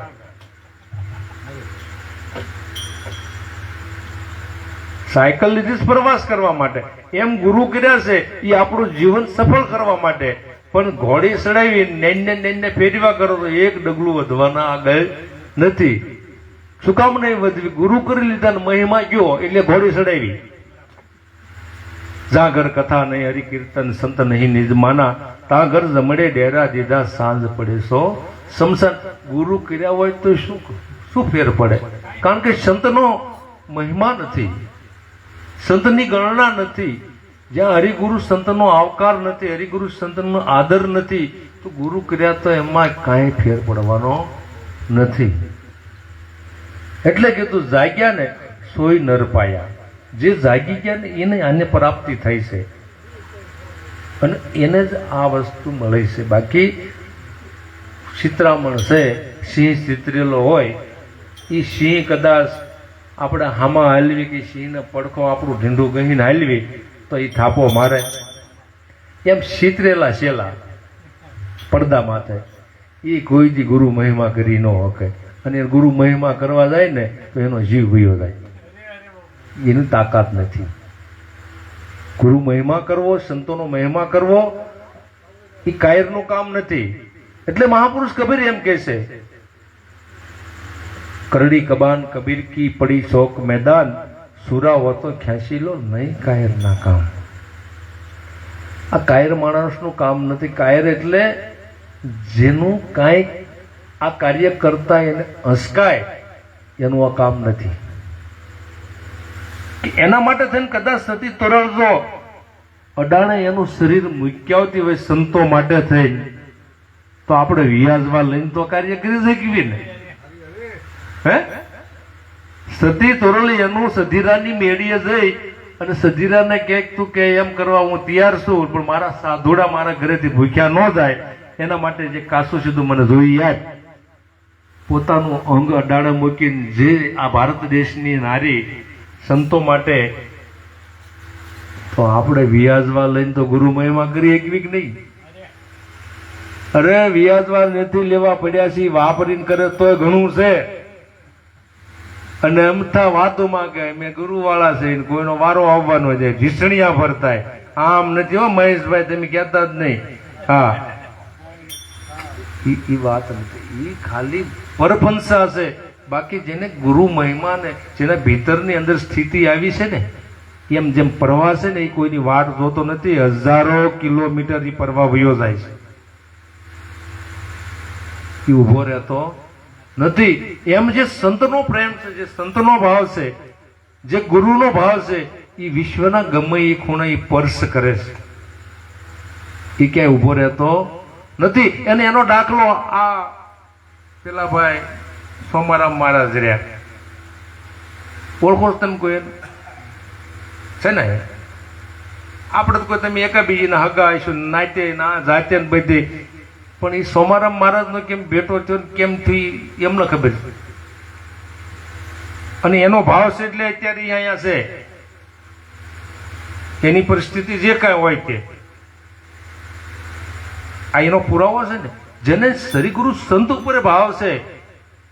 સાયકલ લીધી પ્રવાસ કરવા માટે, એમ ગુરુ કર્યા છે એ આપણું જીવન સફળ કરવા માટે. પણ ઘોડી સડાવી નૈન્ય ફેરવા કરો તો એક ડગલું વધવાના આગળ નથી. શું કામ નહીં વધવી? ગુરુ કરી લીધા ને મહિમા ગયો એટલે ઘોડી સડાવી. જા ઘર કથા નહીં હરિ કીર્તન સંત નહીં નિજ માના, તા ઘર જમડે ડેરા દીધા સાંજ પડે સો સમસાન. ગુરુ કર્યા હોય તો શું ફેર પડે? કારણ કે સંતનો મહિમા નથી, સંતની ગણના નથી. જ્યાં હરિગુરુ સંતનો આવકાર નથી, હરિગુરુ સંતનો આદર નથી, તો ગુરુ કર્યા તો એમાં કાંઈ ફેર પડવાનો નથી. એટલે કીધું જાગ્યા ને સોય નર પાયા. જે જાગી ગયા ને એને આને પ્રાપ્તિ થઈ છે અને એને જ આ વસ્તુ મળી છે. બાકી ચિત્રામણ છે, સિંહ ચિતરેલો હોય, એ સિંહ કદાચ આપણે હામાં હાલવી કે સિંહને પડખો આપણું ઢીંઢું ગહીને હાલવી તો એ થાપો મારે. એમ ચિતરેલા શેલા પડદા માથે એ કોઈ દી ગુરુ મહિમા કરી ન શકે. અને ગુરુ મહિમા કરવા જાય ને તો એનો જીવ વયો જાય, એની તાકાત નથી. ગુરુ મહિમા કરવો, સંતોનો મહિમા કરવો એ કાયરનું કામ નથી. એટલે મહાપુરુષ કબીર એમ કહે છે, કરડી કબાન કબીર કી પડી શોક મેદાન, સુરા હો તો ખેંચી લો નહીં કાયર ના કામ. આ કાયર માણસનું કામ નથી. કાયર એટલે જેનું કાંઈક આ કાર્ય કરતા એને હસકાય, એનું આ કામ નથી. એના માટે થઈને કદાચ સતી તરળજો અડાણે એનું શરીર મૂક્યાવતી હોય સંતો માટે થઈને, તો આપણે વ્યાજવા લઈને તો કાર્ય કરી શકીએ ને. હે, સતી તોરલી એનું સધીરાની મેળીએ જઈ અને સધીરાને કે તું કે એમ કરવા હું તૈયાર છું, પણ મારા સાધુડા મારા ઘરેથી ભૂખ્યા ન જાય એના માટે જે કાસું સીધું મને જોઈ યાદ. પોતાનું અંગ અડાડે મૂકીને જે આ ભારત દેશની નારી સંતો માટે, તો આપણે વ્યાજવા લઈને તો ગુરુ મહિમા કરી એકવી કે નહીં? અરે વ્યાજવા નથી લેવા પડ્યા છે, વાપરીને કરે તોય ઘણું છે. અને અમથા વાતોમાં કે મેં ગુરુ વાળા છે, કોઈનો વારો આવવાનો છે, ઢીસણિયા ભરતા આમ નથી. હો મહેશભાઈ, તમે કહેતા જ નહીં. હા, એ વાત નથી, એ ખાલી પરફંસા છે. બાકી જેને ગુરુ મહિમા ને જેના ભીતરની અંદર સ્થિતિ આવી છે ને, એમ જેમ પ્રવાહ છે ને, એ કોઈની વાટ જોતો નથી. હજારો કિલોમીટર એ પ્રવાહ વયો જાય છે, એ ઉભો રહેતો નથી. એમ જે સંતનો પ્રેમ છે, જે સંતનો ભાવ છે, જે ગુરુનો ભાવ છે, એ વિશ્વના ગમે એ ખૂણે એ સ્પર્શ કરે છે, એ ક્યાંય ઉભો રહેતો નથી. અને એનો દાખલો આ પેલા ભાઈ સોમારામ મહારાજ રહ્યા. ઓળખો તમે કોઈ છે ને? આપણે તો કોઈ તમે એકાબીજીના હગા આવીશું નાતે ના જાતે બધી, પણ એ સોમારામ મહારાજ નો કેમ ભેટો થયો કેમ થઈ એમને ખબર છે. અને એનો ભાવ છે એટલે અત્યારે અહીંયા છે. એની પરિસ્થિતિ જે કાંઈ હોય તે આ એનો પુરાવો છે ને. જેને સરિગુરુ સંત ઉપર ભાવ છે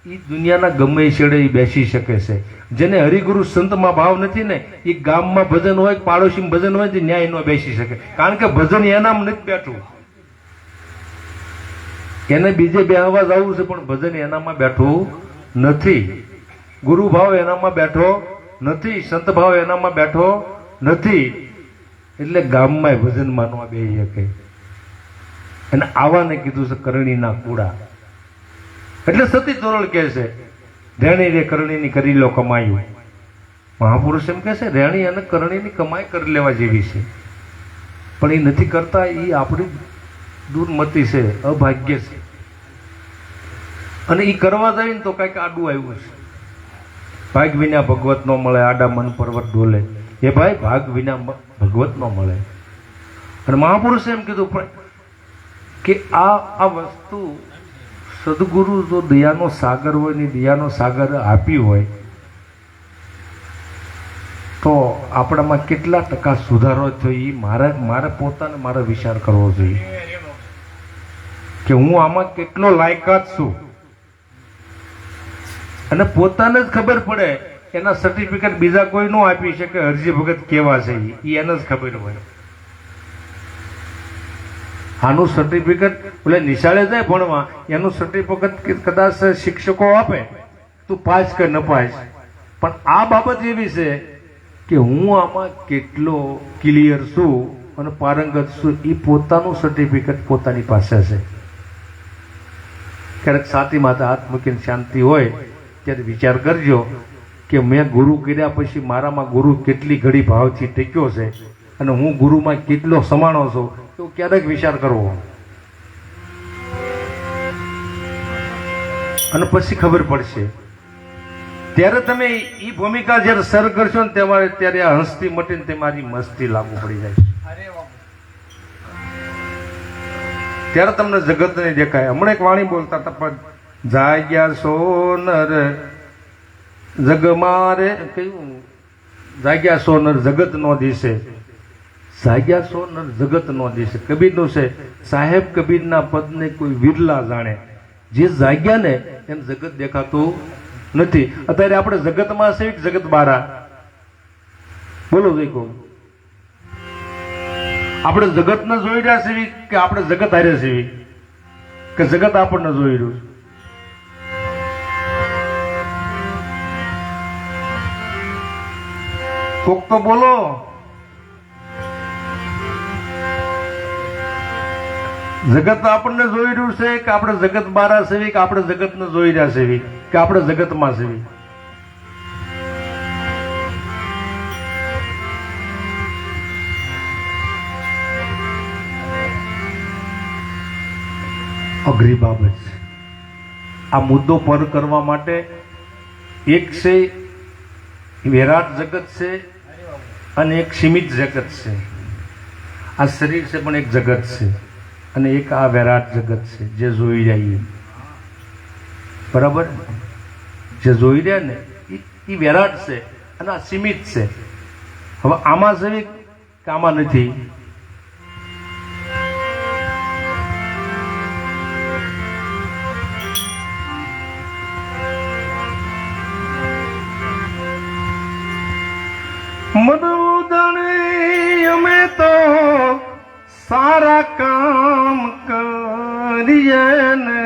એ દુનિયાના ગમે છેડે બેસી શકે છે. જેને હરિગુરુ સંતમાં ભાવ નથી ને, એ ગામમાં ભજન હોય, પાડોશીમાં ભજન હોય, ન્યાય ન બેસી શકે. કારણ કે ભજન એનામ નથી બેઠું. એને બીજે બેહવા જવું છે, પણ ભજન એનામાં બેઠું નથી. ગુરુ ભાવ એનામાં બેઠો નથી, સંત ભાવ એનામાં બેઠો નથી. એટલે ગામમાં ભજનમાં ન બેસી શકે. અને આવાને કીધું છે કરણીના કુડા. એટલે સતી તોરલ કહે છે, રેણી રે કરણીની કરી લો કમાઈ. મહાપુરુષ એમ કહે છે, રેણી અને કરણીની કમાઈ કરી લેવા જેવી છે, પણ એ નથી કરતા. એ આપણી દુર્મતિ છે, અભાગ્ય છે. અને એ કરવા જાય ને તો કાંઈક આડું આવ્યું છે. ભાગ વિના ભગવત ન મળે, આડા મન પર્વત ડોલે. એ ભાઈ ભાગ વિના ભગવત ન મળે. અને મહાપુરુષે એમ કીધું કે આ વસ્તુ સદગુરુ જો દયાનો સાગર હોય ને દયાનો સાગર આપી હોય તો આપણામાં કેટલા ટકા સુધારો જોઈએ મારે પોતાને મારે વિચાર કરવો જોઈએ કે હું આમાં કેટલો લાયકાત છું. અને પોતાને જ ખબર પડે, એના સર્ટિફિકેટ બીજા કોઈ ન આપી શકે. હરજી ભગત કેવા છે એ એને જ ખબર હોય. આનું સર્ટિફિકેટ એટલે નિશાળે જાય ભણવા, એનું સર્ટિફિકેટ કદાચ શિક્ષકો આપે તું પાસ કે ન પાસ, પણ આ બાબત એવી છે કે હું આમાં કેટલો ક્લિયર છું અને પારંગત છું એ પોતાનું સર્ટિફિકેટ પોતાની પાસે છે. ક્યારેક સાથી માથે હાથ મૂકીને શાંતિ હોય ત્યારે વિચાર કરજો કે મેં ગુરુ કર્યા પછી મારામાં ગુરુ કેટલી ઘડી ભાવથી ટેક્યો છે અને હું ગુરુમાં કેટલો સમાણો છું, તો ક્યારેક વિચાર કરવો. અને પછી ખબર પડશે. ત્યારે તમે એ ભૂમિકા જયારે સર કરશો ને ત્યારે આ હંસતી મટીને તમારી મસ્તી લાગુ પડી જાય છે. ત્યારે તમને જગત નહીં દેખાય. હમણાં એક વાણી બોલતા હતા, પણ જાગ્યા સોનર જગ મારે કયું જાગ્યા સોનર જગત નો દિશે, જાગ્યા સોનર જગત નો દિશે. કબીરનું છે, સાહેબ કબીરના પદને કોઈ વિરલા જાણે. જે જાગ્યા ને એને જગત દેખાતું નથી. અત્યારે આપણે જગતમાં છે કે જગત બારા? બોલો દેખો, આપણે જગતને જોઈ રહ્યા છીએ કે આપણે જગત હારે છીએ કે જગત આપણને જોઈ રહ્યું? કોક તો બોલો. જગત આપણને જોઈ રહ્યું છે કે આપણે જગત બારા સેવી, કે આપણે જગતને જોઈ રહ્યા સેવી, કે આપણે જગતમાં સેવી? અઘરી બાબત છે. આ મુદ્દો પર કરવા માટે એક છે વિરાટ જગત છે અને એક સીમિત જગત છે. આ શરીર છે પણ એક જગત છે, અને એક આ વિરાટ જગત છે જે જોઈ રહ્યા. બરાબર? જે જોઈ રહ્યા ને એ વિરાટ છે અને આ સીમિત છે. હવે આમાં છે કે આમાં નથી? મરુદણે અમે તો સારા કામ કરીએ ને,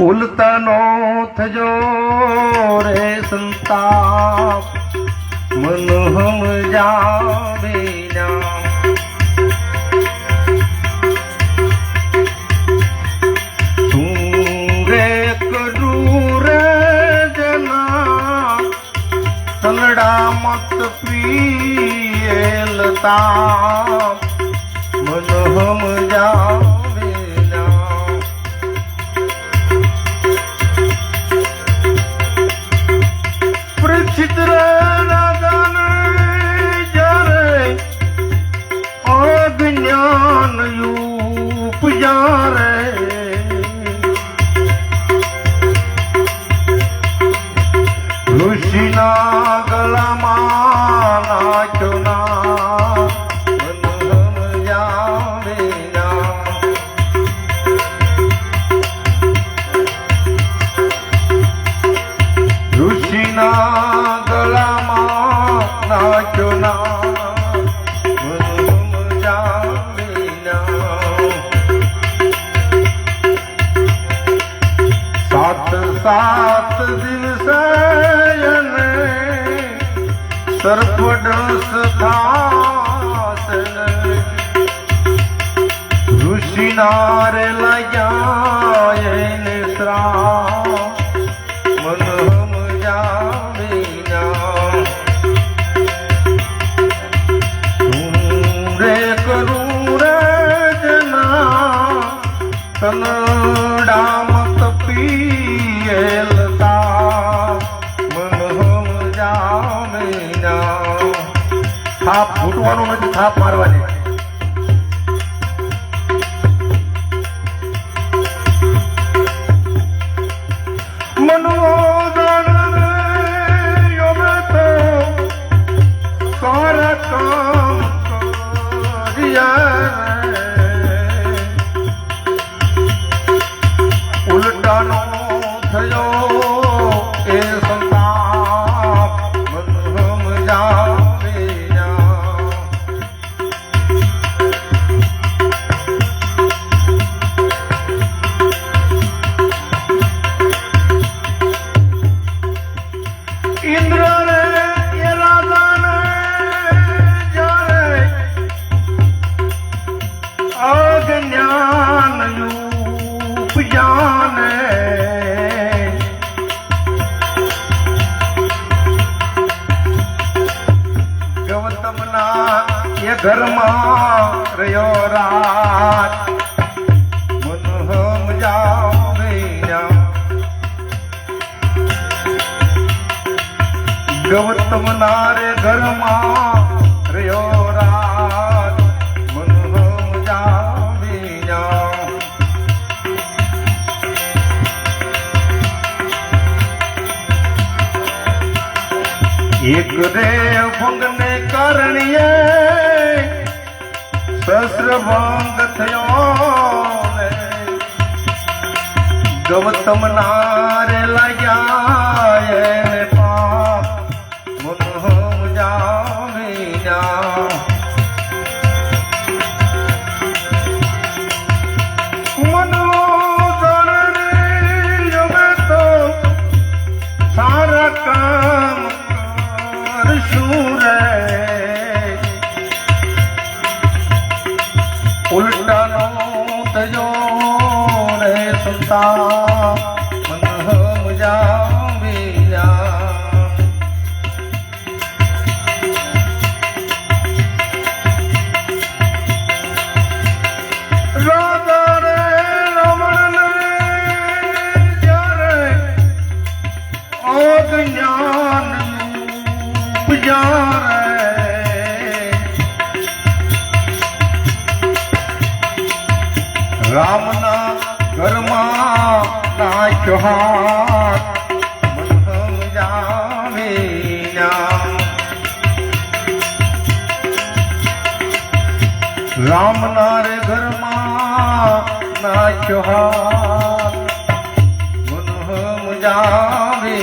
ઉલતા નો થજો રે સંતાપ, મન હમ જાવે ના. તું રે કરું રે જના, તલડા મત પીએલતા, મન હમ જાવે ના. પ્રચિત્ર રાજાને જ્યારે અજ્ઞાન ઉપજા રે, ઋષિના ગળામાં નાખ્યો ના, મન હમ જાવે ના. ઋષિના ગળામાં નાખ્યો ના, મન હમ જાવે ના. સાત સાત દિવસે સર્પડસ થાશે, ઋષિના રે લાગ્યા એને શ્રાપ, મન હમ જાવે ના. રે કરું રે જના, તનડા મત પીએલતા, મન હમ જાવે. થાપ ફૂટવાનું નથી, થાપ મારવાની. સારા કામ કર્યા ઉલટાનો થયો એ સંતાપ મન સમજાવે ઇન્દ્ર રે એ રાજાને જ્યારે અજ્ઞાન ઉપજાને ગૌતમના એ ઘરમાં રહ્યો રાત મન સમજાવે ગૌતમના રે ઘરમાં રહ્યો રાત મન સમજાવે એક રે ભંગને કારણીએ સહસ્ર ભંગ થયો ને ગૌતમના રે લાગ્યા એને પાપ મન સમજાવે મનો જાણે તો સારા કામ કરશું રે ઉલટાનો થયો રે સંતા મન સમજાવે રાધા રે રમણ જ્યારે અજ્ઞાન રામના ઘરમાં નાખ્યો હાથ મન સમજાવે રામના રે ઘરમાં નાખ્યો હાથ મન સમજાવે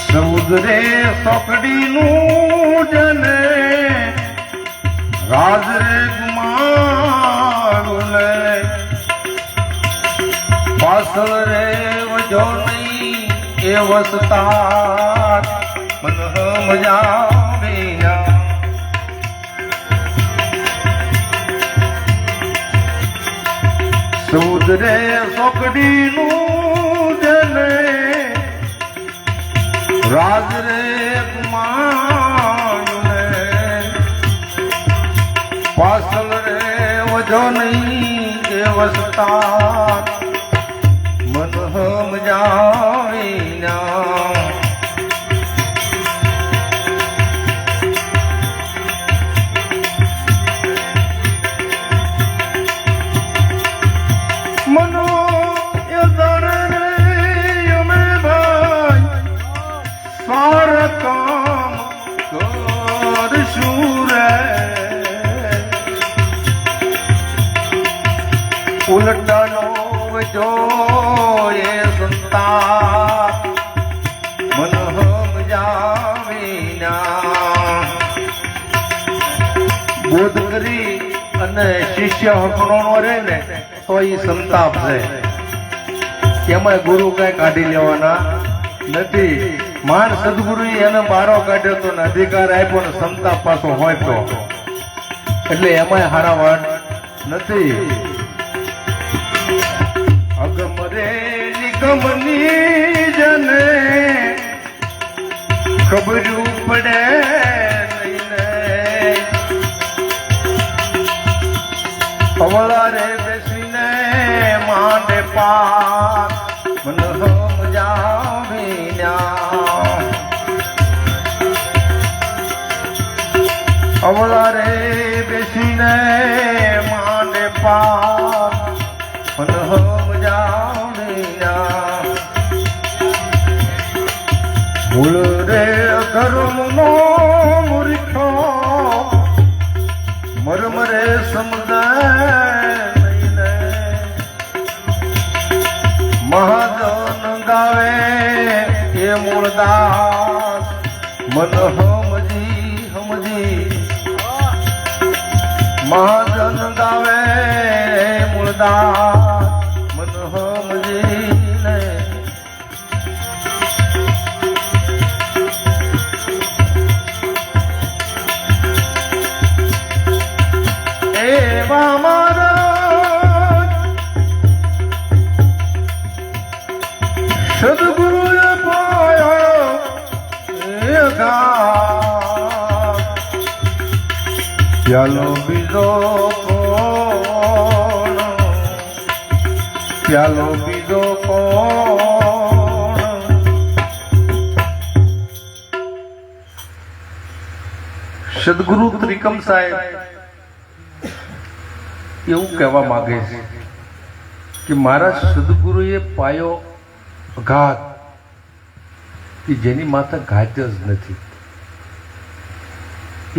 સમુદ્રે સોકડીનું જને રાજ રે ગુમાડું લે પાછળ રે વજો નહીં એ વસતા મન સમજાવે સમુદ્રે સોકડીનું જને રાજ રે કુમાર પાછળ રે વજો નહીં એ વસતા મન સમજાવે મનો એ જાણે અમે ભાઈ સારા કામ કરશું રે ઉલટાનો વજો એ સંતા મન સમજાવે બોધ કરી અને શિષ્ય હકણો રે ને તો એ સંતાપ છે એમાં ગુરુ કઈ કાઢી લેવાના નથી માન સદગુરુ એને બારો કાઢ્યો તો અધિકાર આપ્યો ને સંતાપ પાછો હોય તો એટલે એમાં હારા વાત નથી અગમ રે નિગમની જને ખબર પડે અવળા રે બેસીને માંડે પાર મન સમજાવી મહાજન ગાવે એ મૂળદાસ મન સમજી મહાજન ગાવે મૂળદાસ મન સમજીને એવા મારા સદગુરુએ પાયો એ પ્યાલો બીજો કોણ પ્યાલો બીજો કોણ સદગુરુ ત્રિકમ સાહેબ એવું કહેવા માંગે છે કે મારા સદગુરુએ પાયો ઘાત કે જેની માથે ઘાત જ નથી.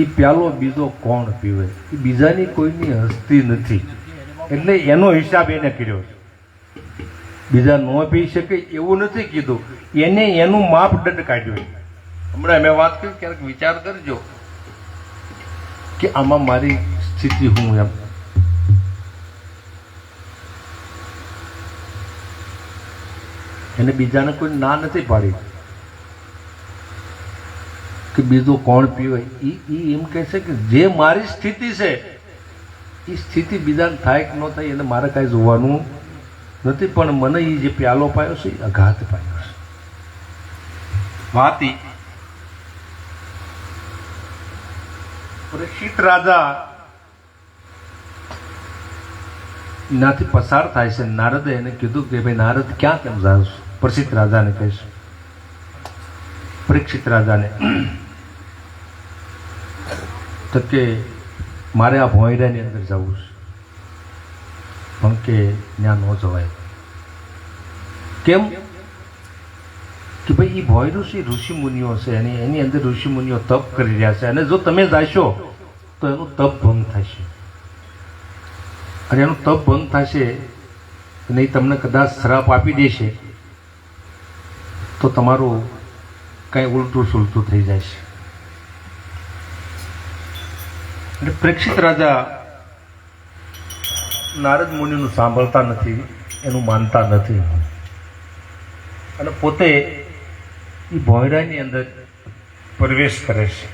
એ પ્યાલો બીજો કોણ પીવે? એ બીજાની કોઈની હસ્તી નથી, એટલે એનો હિસાબ એને કર્યો. બીજા ન પી શકે એવું નથી કીધું, એને એનું માપદંડ કાઢ્યું. હમણાં મેં વાત કરી, ક્યારેક વિચાર કરજો કે આમાં મારી સ્થિતિ હું એમ. એને બીજાને કોઈ ના નથી પાડી કે બીજો કોણ પીવે. એમ કહે છે કે જે મારી સ્થિતિ છે એ સ્થિતિ બીજાને થાય કે ન થાય એને મારે કાંઈ જોવાનું નથી, પણ મને એ જે પ્યાલો પાયો છે એ અઘાત પાયો છે. વાતી પરીક્ષિત રાજા એનાથી પસાર થાય છે. નારદે એને કીધું કે ભાઈ નારદ ક્યાં કેમ જાવ છો? પરીક્ષિત રાજાને કહીશ. પરીક્ષિત રાજાને તો કે મારે આ ભોંયરાની અંદર જવું છે, પણ કે ત્યાં ન જવાય. કેમ? કે ભાઈ એ ભોંયરું છે ઋષિ મુનિઓ છે, એની અંદર ઋષિ મુનિઓ તપ કરી રહ્યા છે, અને જો તમે જાશો તો એનું તપ ભંગ થશે. અને એનું તપ ભંગ થશે અને એ તમને કદાચ શ્રાપ આપી દેશે તો તમારું કંઈ ઉલટું સુલટું થઈ જાય છે. એટલે પરીક્ષિત રાજા નારદ મુનિનું સાંભળતા નથી, એનું માનતા નથી, અને પોતે એ ભોંયરાની અંદર પ્રવેશ કરે છે.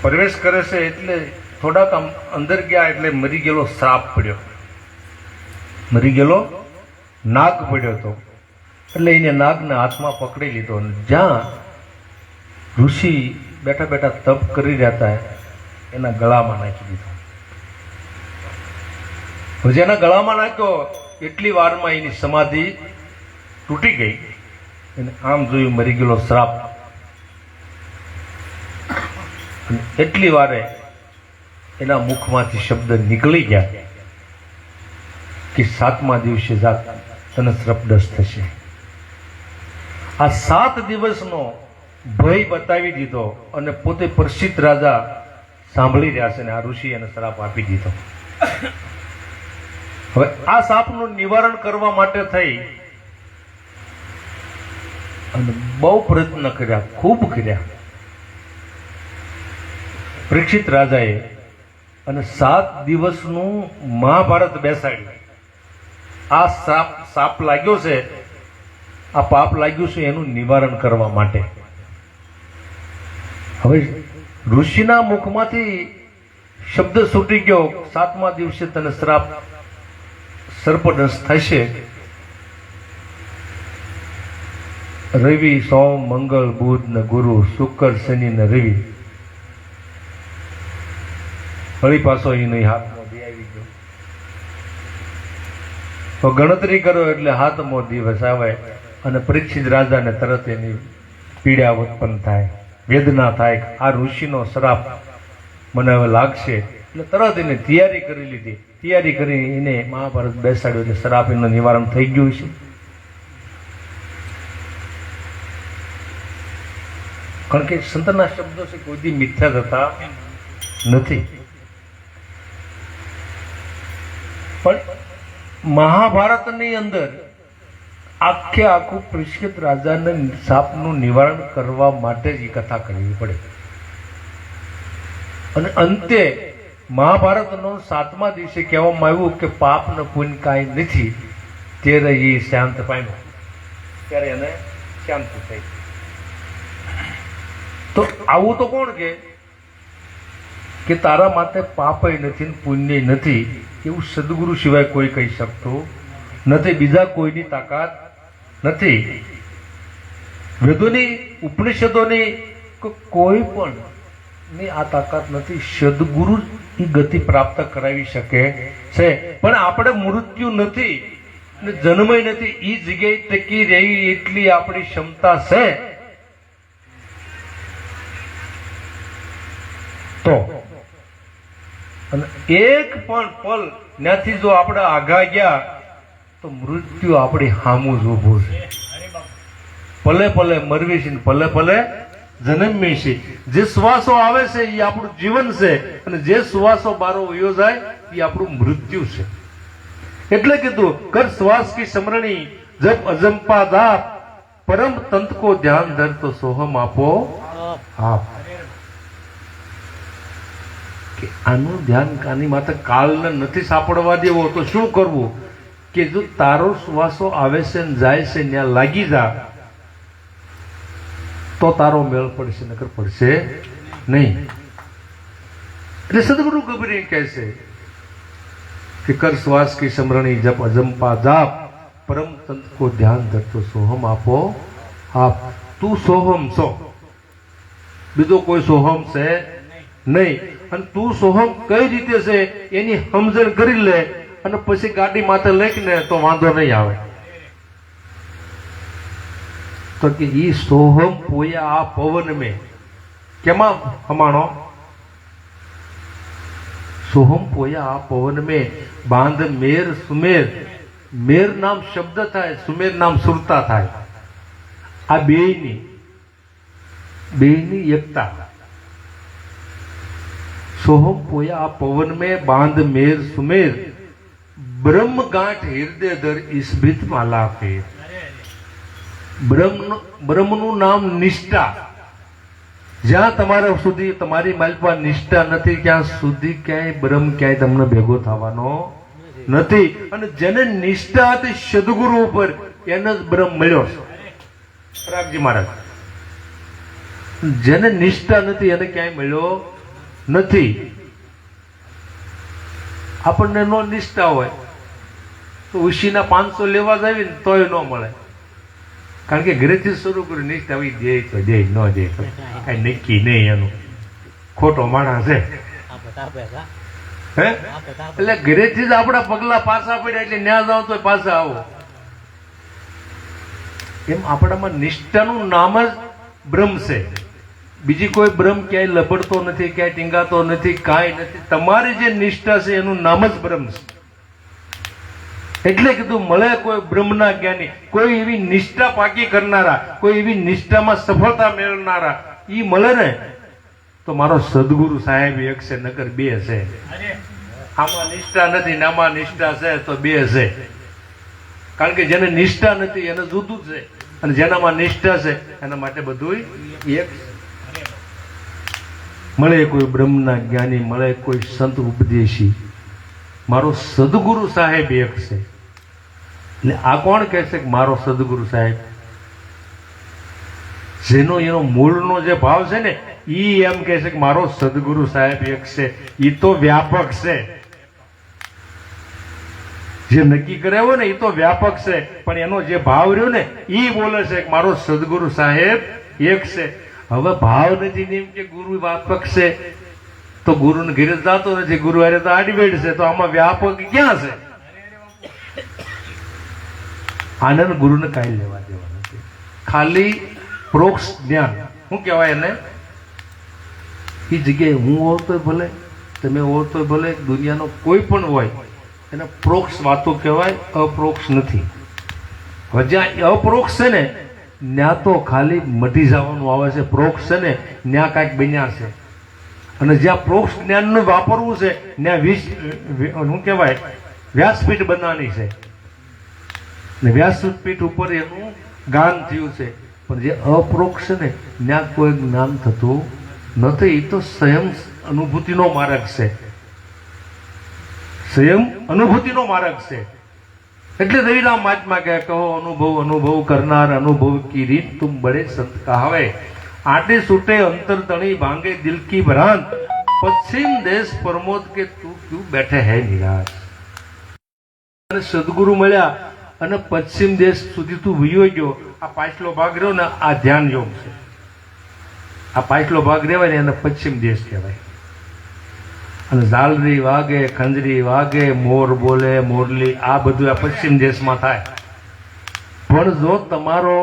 પ્રવેશ કરે છે એટલે થોડાક અંદર ગયા એટલે મરી ગયેલો શ્રાપ પડ્યો, મરી ગયેલો નાગ પડ્યો હતો. એટલે એને નાગના હાથમાં પકડી લીધો, અને જ્યાં ઋષિ બેઠા બેઠા તપ કરી રહ્યા હતા એના ગળામાં નાખી દીધો. જેના ગળામાં નાખ્યો એટલી વારમાં એની સમાધિ તૂટી ગઈ. એને આમ જોયું મરી ગયેલો શ્રાપ, અને એટલી વારે એના મુખમાંથી શબ્દ નીકળી ગયા કે 7મા દિવસે જાત તને શ્રપદશ થશે. આ 7 દિવસનો ભય બતાવી દીધો, અને પોતે પરીક્ષિત રાજા સાંભળી રહ્યા છે, અને આ ઋષિ એને શ્રાપ આપી દીધો. હવે આ શાપનું નિવારણ કરવા માટે થઈ અને બહુ પ્રયત્ન કર્યા, ખૂબ કર્યા પરીક્ષિત રાજાએ, અને 7 દિવસનું મહાભારત બેસાડ્યું. આ સાપ લાગ્યો છે, આ પાપ લાગ્યું છે એનું નિવારણ કરવા માટે. હવે ઋષિના મુખમાંથી શબ્દ છૂટી ગયો, 7મા દિવસે તને શ્રાપ સર્પદંશ થશે. રવિ, સોમ, મંગળ, બુધ ને ગુરુ, શુક્ર, શનિ ને રવિ. વળી પાછો એનો હાથમાં દી આવી ગયો. તો ગણતરી કરો એટલે 7મો દિવસ આવે, અને પરીક્ષિત રાજાને તરત એની પીડા ઉત્પન્ન થાય, વેદના થાય. આ ઋષિનો શ્રાપ મને હવે લાગશે, એટલે તરત એને તૈયારી કરી લીધી. તૈયારી કરી એને મહાભારત બેસાડ્યું, એટલે શ્રાપ એનું નિવારણ થઈ ગયું છે. કારણ કે સંતના શબ્દો છે કોઈ દી મિથ્યા થતા નથી. પણ મહાભારતની અંદર આખે આખું પરીક્ષિત રાજાને શાપનું નિવારણ કરવા માટે જ એ કથા કરવી પડે. અને અંતે મહાભારતનો 7મા દિવસે કહેવામાં આવ્યું કે પાપ ને પુણ્ય કાંઈ નથી, ત્યારે એ શાંત પામ્યો, ત્યારે એને શાંતિ થઈ. તો આવું તો કોણ કે તારા માટે પાપય નથી ને પુણ્ય નથી, એવું સદગુરુ સિવાય કોઈ કહી શકતું નથી, બીજા કોઈની તાકાત નથી. વેદોની ઉપનિષદોની કોઈ પણ ની આ તાકાત નથી. સદગુરુ એ ગતિ પ્રાપ્ત કરાવી શકે છે. પણ આપણે મૃત્યુ નથી ને જન્મય નથી, એ જગ્યાએ ટકી રહી એટલી આપણી ક્ષમતા છે. તો અને એક પણ પલ ત્યાંથી જો આપણે આઘા ગયા તો મૃત્યુ આપણી સામું જ ઊભું છે. પલે પલે મરવી છે, પલે પલે જન્મી છે. જે શ્વાસો આવે છે એ આપણું જીવન છે, અને જે શ્વાસો બારો વયો જાય એ આપણું મૃત્યુ છે. એટલે કીધું કર શ્વાસ કી સમરણી જબ અજંપા દાપ, પરમ તંત કો ધ્યાન ધર તો સોહમ આપો આપ. કે આનું ધ્યાન આની માથે કાલને નથી સાંપડવા દેવો તો શું કરવું? કે જો તારો શ્વાસો આવે છે ને જાય છે ત્યાં લાગી જા તો તારો મેળ પડશે, નકર પડશે નહીં. એટલે સદગુરુ કબીર કહે છે કે કર શ્વાસ કી સમરણી જપ અજંપા જાપ, પરમ તંત્ર કો ધ્યાન ધરતો સોહમ આપો આપ. તું સોહમ છો, બીજો કોઈ સોહમ છે નહીં. અને તું સોહમ કઈ રીતે છે એની સમજણ કરી લે, અને પછી ગાડી માથે લઈને તો વાંધો નહીં આવે. તો કે ઈ સોહમ પોયા આ પવન મેં કેમાં હમાણો? સોહમ પોયા આ પવન મેં બાંધ મેર સુમેર. મેર નામ શબ્દ થાય, સુમેર નામ સુરતા થાય. આ બેયની એકતા. સોહમ પોયા આ પવન મેં બાંધ મેર સુમેર, બ્રહ્મ ગાંઠ હૃદય દર ઈસ્ભિત માલા ફેર. બ્રહ્મનું નામ નિષ્ઠા. જ્યાં તમારા સુધી તમારી માલપા નિષ્ઠા નથી ત્યાં સુધી ક્યાંય બ્રહ્મ ક્યાંય તમને ભેગો થવાનો નથી. અને જેને નિષ્ઠા હતી સદગુરુ ઉપર એને જ બ્રહ્મ મળ્યો છે. રાગજી મહારાજ, જેને નિષ્ઠા નથી એને ક્યાંય મળ્યો નથી. આપણને નો નિષ્ઠા હોય તો ઉશીના 500 લેવા જાવી ને તોય ન મળે. કારણ કે ઘરેથી શરૂ કર્યું નિષ્ઠા હોય, દે તો દે, ન દે તો કઈ નક્કી નહીં. એનું ખોટો માણસ છે. હે એટલે ઘરેથી જ આપણા પગલા પાછા પડ્યા એટલે ન્યા જાઓ તો પાછા આવો. એમ આપણામાં નિષ્ઠાનું નામ જ બ્રહ્મ છે. બીજી કોઈ બ્રહ્મ ક્યાંય લબડતો નથી, ક્યાંય ટીંગાતો નથી, કાંઈ નથી. તમારી જે નિષ્ઠા છે એનું નામ જ બ્રહ્મ છે. એટલે કીધું મળે કોઈ બ્રહ્મના જ્ઞાની, કોઈ એવી નિષ્ઠા પાકી કરનારા, કોઈ એવી નિષ્ઠામાં સફળતા મેળવનારા ઈ મળે ને તો મારો સદગુરુ સાહેબ એક છે, નગર બે છે. આમાં નિષ્ઠા નથી ને આમાં નિષ્ઠા છે તો બે છે. કારણ કે જેને નિષ્ઠા નથી એને જુદું છે, અને જેનામાં નિષ્ઠા છે એના માટે બધું એક. મળે કોઈ બ્રહ્મના જ્ઞાની, મળે કોઈ સંત ઉપદેશી, મારો સદગુરુ સાહેબ એક છે. એટલે આ કોણ કહે છે કે મારો સદગુરુ સાહેબ? જેનો એનો મૂળનો જે ભાવ છે ને ઈ એમ કહે છે કે મારો સદગુરુ સાહેબ એક છે. ઈ તો વ્યાપક છે. જે નક્કી કરે હોય ને એ તો વ્યાપક છે, પણ એનો જે ભાવ રહ્યો ને ઈ બોલે છે કે મારો સદગુરુ સાહેબ એક છે. હવે ભાવ નથી ને એમ કે ગુરુ વ્યાપક છે તો ગુરુને ઘેરે જતો નથી, ગુરુ હારે તો આડીવેડ છે. તો આમાં વ્યાપક ક્યાં છે? આનંદ ગુરુને કાંઈ લેવા દેવા નથી. ખાલી પ્રોક્ષ જ્ઞાન. શું કહેવાય એને? એ જગ્યાએ હું હોવ તો ભલે, તમે હોવ તો ભલે, દુનિયાનો કોઈ પણ હોય એને પ્રોક્ષ વાતો કહેવાય, અપ્રોક્ષ નથી. હવે જ્યાં અપ્રોક્ષ છે ને ત્યાં તો ખાલી મટી જવાનું આવે છે. પ્રોક્ષ છે ને ત્યાં કાંઈક બન્યા છે. અને જ્યાં પ્રોક્ષ જ્ઞાનનું વાપરવું છે ત્યાં શું કહેવાય વ્યાસપીઠ બનાવવાની છે ને વ્યાસપીઠ ઉપર એનું ગાન થયું છે, પણ જે અપરોક્ષ છે ને ત્યાં કોઈ જ્ઞાન થતું નથી. એ તો સ્વયં અનુભૂતિનો માર્ગ છે, સ્વયં અનુભૂતિનો માર્ગ છે. એટલે રવિરામ મહાત્મા કહે કહો અનુભવ અનુભવ કરનાર અનુભવ की रीत तुम बड़े संत कहावे आटे सूटे अंतर तणी भांगे दिल की भ्रांत पश्चिम देश प्रमोद के तू क्यों बैठे है निराश. સદગુરુ મળ્યા અને પશ્ચિમ દેશ સુધી તું વયો ગયો. આ પાછલો ભાગ રહ્યો ને આ ધ્યાન યોગ છે. આ પાછલો ભાગ રહેવાય ને એને પશ્ચિમ દેશ કહેવાય. અને ઝાલરી વાગે ખંજરી વાગે મોર બોલે મોરલી આ બધું આ પશ્ચિમ દેશમાં થાય. પણ જો તમારો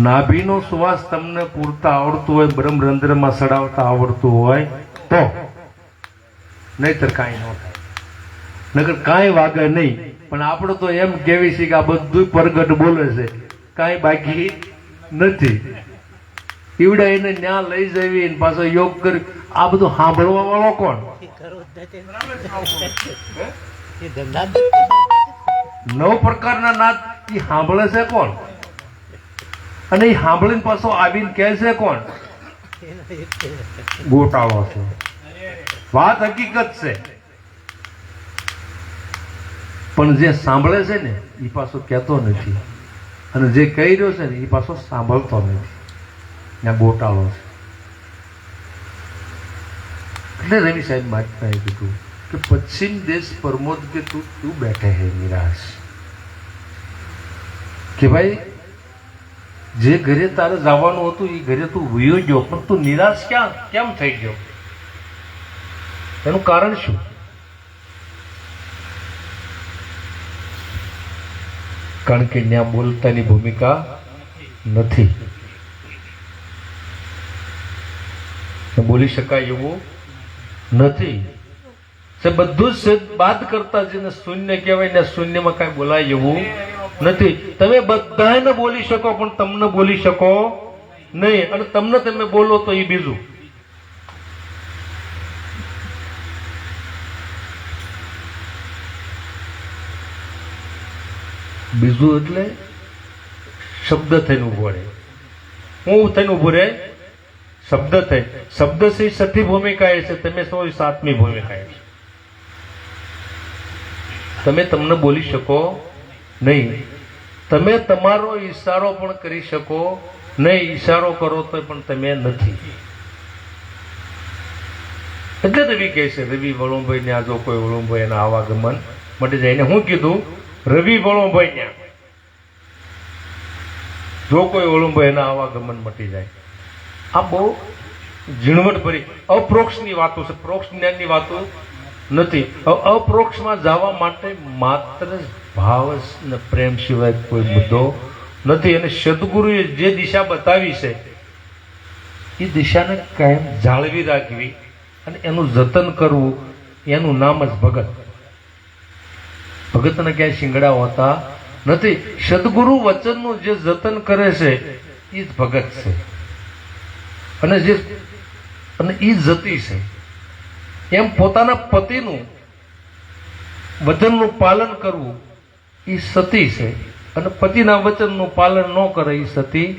નાભીનો શ્વાસ તમને પૂરતા આવડતું હોય, બ્રહ્મરંધ્રમાં સડાવતા આવડતું હોય તો, નહીતર કાંઈ ન થાય. નકર કાંઈ વાગે નહીં. પણ આપણે તો એમ કહેવી છે કે આ બધું પરગટ બોલે છે, કાંઈ બાકી નથી. ઈવડા એને ન્યા લઈ જવી પાછો યોગ કરી આ બધું સાંભળવા વાળો કોણ? નવ પ્રકારના નાદ એ સાંભળે છે કોણ? અને એ સાંભળીને પાછો આવીને કહે છે કોણ? ગોટાળો છે. વાત હકીકત છે. પણ જે સાંભળે છે ને એ પાછો કહેતો નથી, અને જે કહી રહ્યો છે ને એ પાછો સાંભળતો નથી. ત્યાં ગોટાળો છે. એટલે રવિ સાહેબ મહાત્માએ કીધું કે પશ્ચિમ દેશ પ્રમોદ કે તું ક્યું બેઠે હે નિરાશ. કે ભાઈ જે ઘરે તારે જવાનું હતું એ ઘરે તું વયો ગયો, પણ તું નિરાશ કેમ થઈ ગયો? એનું કારણ શું? કારણ કે ત્યાં બોલતાની ભૂમિકા નથી. બોલી શકાય એવું નથી. બધું જ બાદ કરતા જેને શૂન્ય કહેવાય ને શૂન્યમાં કાંઈ બોલાય એવું નથી. તમે બધાને બોલી શકો પણ તમને બોલી શકો નહીં. અને તમને તમે બોલો તો એ બીજું. બીજું એટલે શબ્દ થઈને ઉભો રહે. હું થઈને ઉભો રહે શબ્દ થઈ. શબ્દ છે છઠ્ઠી ભૂમિકા એ છે, તમે સૌ સાતમી ભૂમિકા છે. તમે તમને બોલી શકો નહીં. તમે તમારો ઈશારો પણ કરી શકો નહીં. ઈશારો કરો તો પણ તમે નથી. એટલે રવિ કહે છે રવિ વળુંભાઈ ને આ જો કોઈ વળુંભાઈ એના આવાગમન મટી જાય. એને હું કીધું? રવિ વળુંભાઈ ને જો કોઈ વળુંભાઈ એના આવાગમન મટી જાય. આ બહુ ઝીણવટ ભરી અપ્રોક્ષની વાતો છે, પ્રોક્ષ જ્ઞાનની વાતો નથી. અપ્રોક્ષમાં જવા માટે માત્ર ભાવ ને પ્રેમ સિવાય કોઈ મુદ્દો નથી. અને સદગુરુએ જે દિશા બતાવી છે એ દિશાને કાયમ જાળવી રાખવી અને એનું જતન કરવું, એનું નામ જ ભગત. ભગતને ક્યાંય શિંગડા હોતા નથી. સદગુરુ વચનનું જે જતન કરે છે એ જ ભગત છે. અને એ જતી છે. એમ પોતાના પતિનું વચનનું પાલન કરવું એ સતી છે. અને પતિના વચનનું પાલન ન કરે એ સતી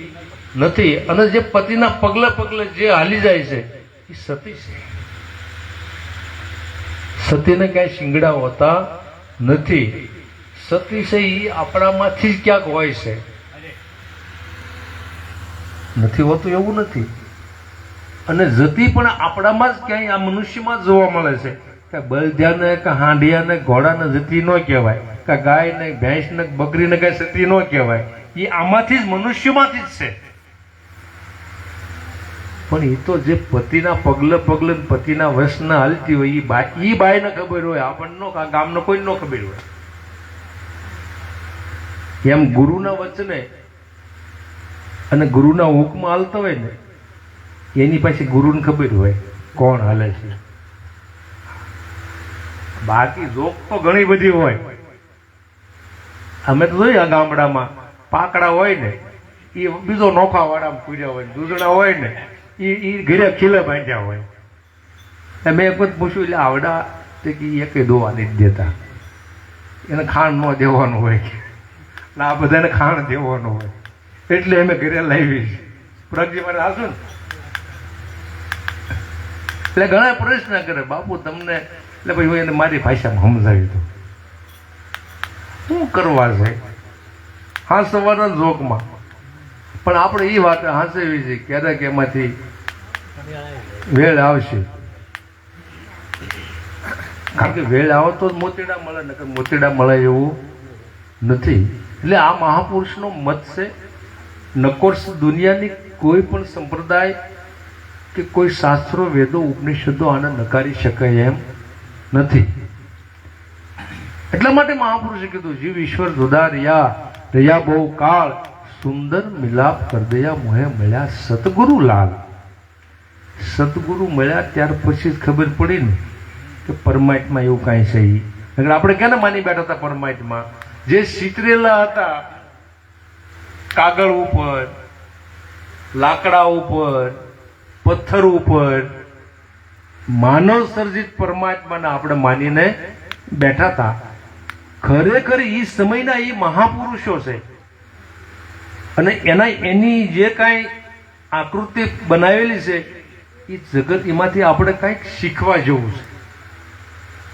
નથી. અને જે પતિના પગલે પગલે જે હાલી જાય છે એ સતી છે. સતીને ક્યાંય શિંગડા હોતા નથી. સતી છે એ આપણામાંથી જ ક્યાંક હોય છે. નથી હોતું એવું નથી. અને જતી પણ આપણામાં જ ક્યાંય આ મનુષ્યમાં જ જોવા મળે છે. કે બળદિયાને કે હાંડિયાને ઘોડાને જતી ન કહેવાય, કે ગાયને ભેંસને બકરીને કઈ સતી ન કહેવાય. એ આમાંથી જ મનુષ્યમાંથી જ છે. પણ એ તો જે પતિના પગલે પગલે પતિના વશના હાલતી હોય એ બાઈને ખબર હોય, આપણને ગામનો કોઈ ન ખબર હોય. એમ ગુરુના વચને અને ગુરુના હુકમાં હાલતા હોય ને એની પાસે ગુરુને ખબર હોય કોણ હાલે છે. બાકી જોક તો ઘણી બધી હોય. અમે તો જોઈએ આ ગામડામાં પાકડા હોય ને એ બીજો નોખા વાળામાં પૂર્યા હોય, દૂધડા હોય ને એ ઘરે ખીલે બાંધ્યા હોય. મેં એક વખત પૂછ્યું એટલે આવડા તે કે એક દોવા નથી દેતા. એને ખાણ ન દેવાનું હોય ને આ બધાને ખાણ દેવાનું હોય એટલે અમે ઘરે લાવી છે. પ્રગજી મારે આવશો ને એટલે ઘણા પ્રશ્ન કરે બાપુ તમને, એટલે ભાઈ હું એને મારી ભાષામાં સમજાવી દઉં શું કરવા છે. હા સવારના જોકમાં પણ આપણે એ વાત હાંસવી છે ક્યારેક એમાંથી વેળ આવશે, કારણ કે વેળ આવે તો જ મોતીડા મળે, ને મોતીડા મળે એવું નથી. એટલે આ મહાપુરુષનો મત છે. નકોર દુનિયાની કોઈ પણ સંપ્રદાય કે કોઈ શાસ્ત્રો વેદો ઉપનિષદો આને નકારી શકાય એમ નથી. એટલા માટે મહાપુરુષે કીધું જીવ ઈશ્વર જુદા રહ્યા બહુ કાળ, સુંદર મિલાપ કર દયા મોહે મળ્યા સતગુરુ લાલ. સતગુરુ મળ્યા ત્યાર પછી જ ખબર પડી ને કે પરમાત્મા એવું કાંઈ છે. ઈ આપણે ક્યાં માની બેઠા હતા પરમાત્મા જે ચિતરેલા હતા કાગળ ઉપર, લાકડા ઉપર, પથ્થર ઉપર, માનવ સર્જિત પરમાત્માને આપણે માનીને બેઠા હતા. ખરેખર એ સમયના એ મહાપુરુષો છે અને એની જે કાંઈ આકૃતિ બનાવેલી છે એ જગત, એમાંથી આપણે કાંઈક શીખવા જેવું છે.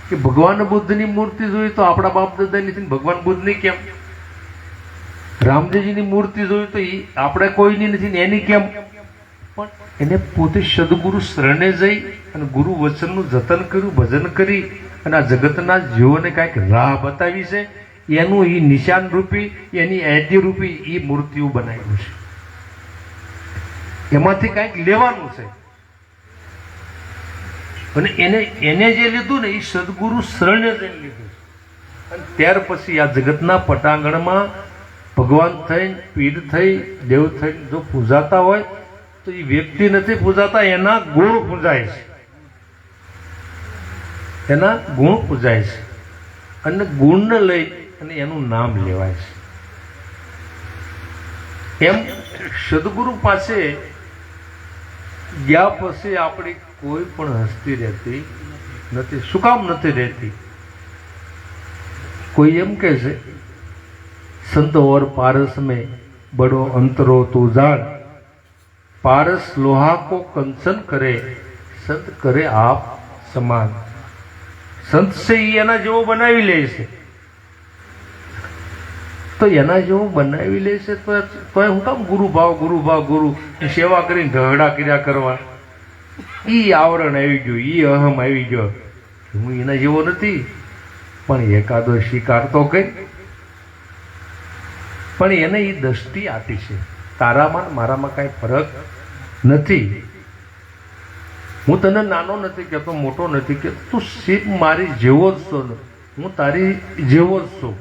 કે ભગવાન બુદ્ધની મૂર્તિ જોઈ તો આપણા બાપ દાદાની નથી, ભગવાન બુદ્ધની કેમ? રામદેવજીની મૂર્તિ જોઈ તો એ આપણે કોઈની નથી ને એની કેમ? પણ એને પોતે સદગુરુ શરણે જઈ અને ગુરુ વચનનું જતન કર્યું, ભજન કરી અને આ જગતના જીવોને કાંઈક રાહ બતાવી છે. એનું એ નિશાન રૂપી, એની ઐતિ રૂપી એ મૂર્તિઓ બનાવ્યું છે. એમાંથી કાંઈક લેવાનું છે અને એને જે લીધું ને એ સદગુરુ શરણે જઈને લીધું. અને ત્યાર પછી આ જગતના પટાંગણમાં ભગવાન થઈ, પીર થઈ, દેવ થઈ જો પૂજાતા હોય તો એ વ્યક્તિ નથી પૂજાતા, એના ગુણ પૂજાય છે. એના ગુણ પૂજાય છે અને ગુણને લઈ અને એનું નામ લેવાય છે. એમ સદગુરુ પાસે ગયા પછી આપણી કોઈ પણ હસ્તી રહેતી નથી. શું કામ નથી રહેતી? કોઈ એમ કહે છે સંત ઓર પારસ में बड़ो अंतरो तू जान, पारस लोहा को कंचन करे, संत करे आप સમાન. સંત છે એ એના જેવો બનાવી લે છે, તો એના જેવો બનાવી લે છે તો હું કામ ગુરુ ભાવ સેવા કરીને ઢગડા કર્યા કરવા? ઈ આવરણ આવી ગયું, ઈ અહમ આવી ગયો. હું એના જેવો નથી, પણ એકાદો શિકાર તો કઈ. પણ એને એ દ્રષ્ટિ આપી છે, તારામાં મારામાં કાંઈ ફરક નથી. હું તને નાનો નથી કહેતો, મોટો નથી કહેતો, તું સીપ મારી જેવો જ છો ને હું તારી જેવો જ છું.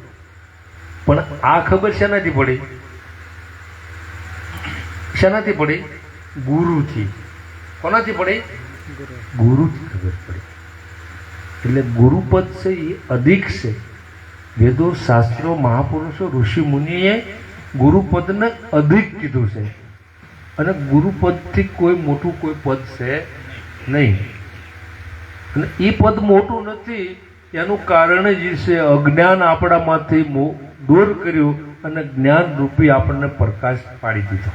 પણ આ ખબર શેનાથી પડી? શેનાથી પડી? ગુરુથી. કોનાથી પડી? ગુરુથી ખબર પડી. એટલે ગુરુપદ છે એ અધિક છે. વેદો, શાસ્ત્રો, મહાપુરુષો, ઋષિ મુનિએ ગુરુપદને અધિક કીધું છે અને ગુરુપદથી કોઈ મોટું કોઈ પદ છે નહીં. અને એ પદ મોટું નથી એનું કારણ જ છે અજ્ઞાન આપણામાંથી દૂર કર્યું અને જ્ઞાન રૂપી આપણને પ્રકાશ પાડી દીધો.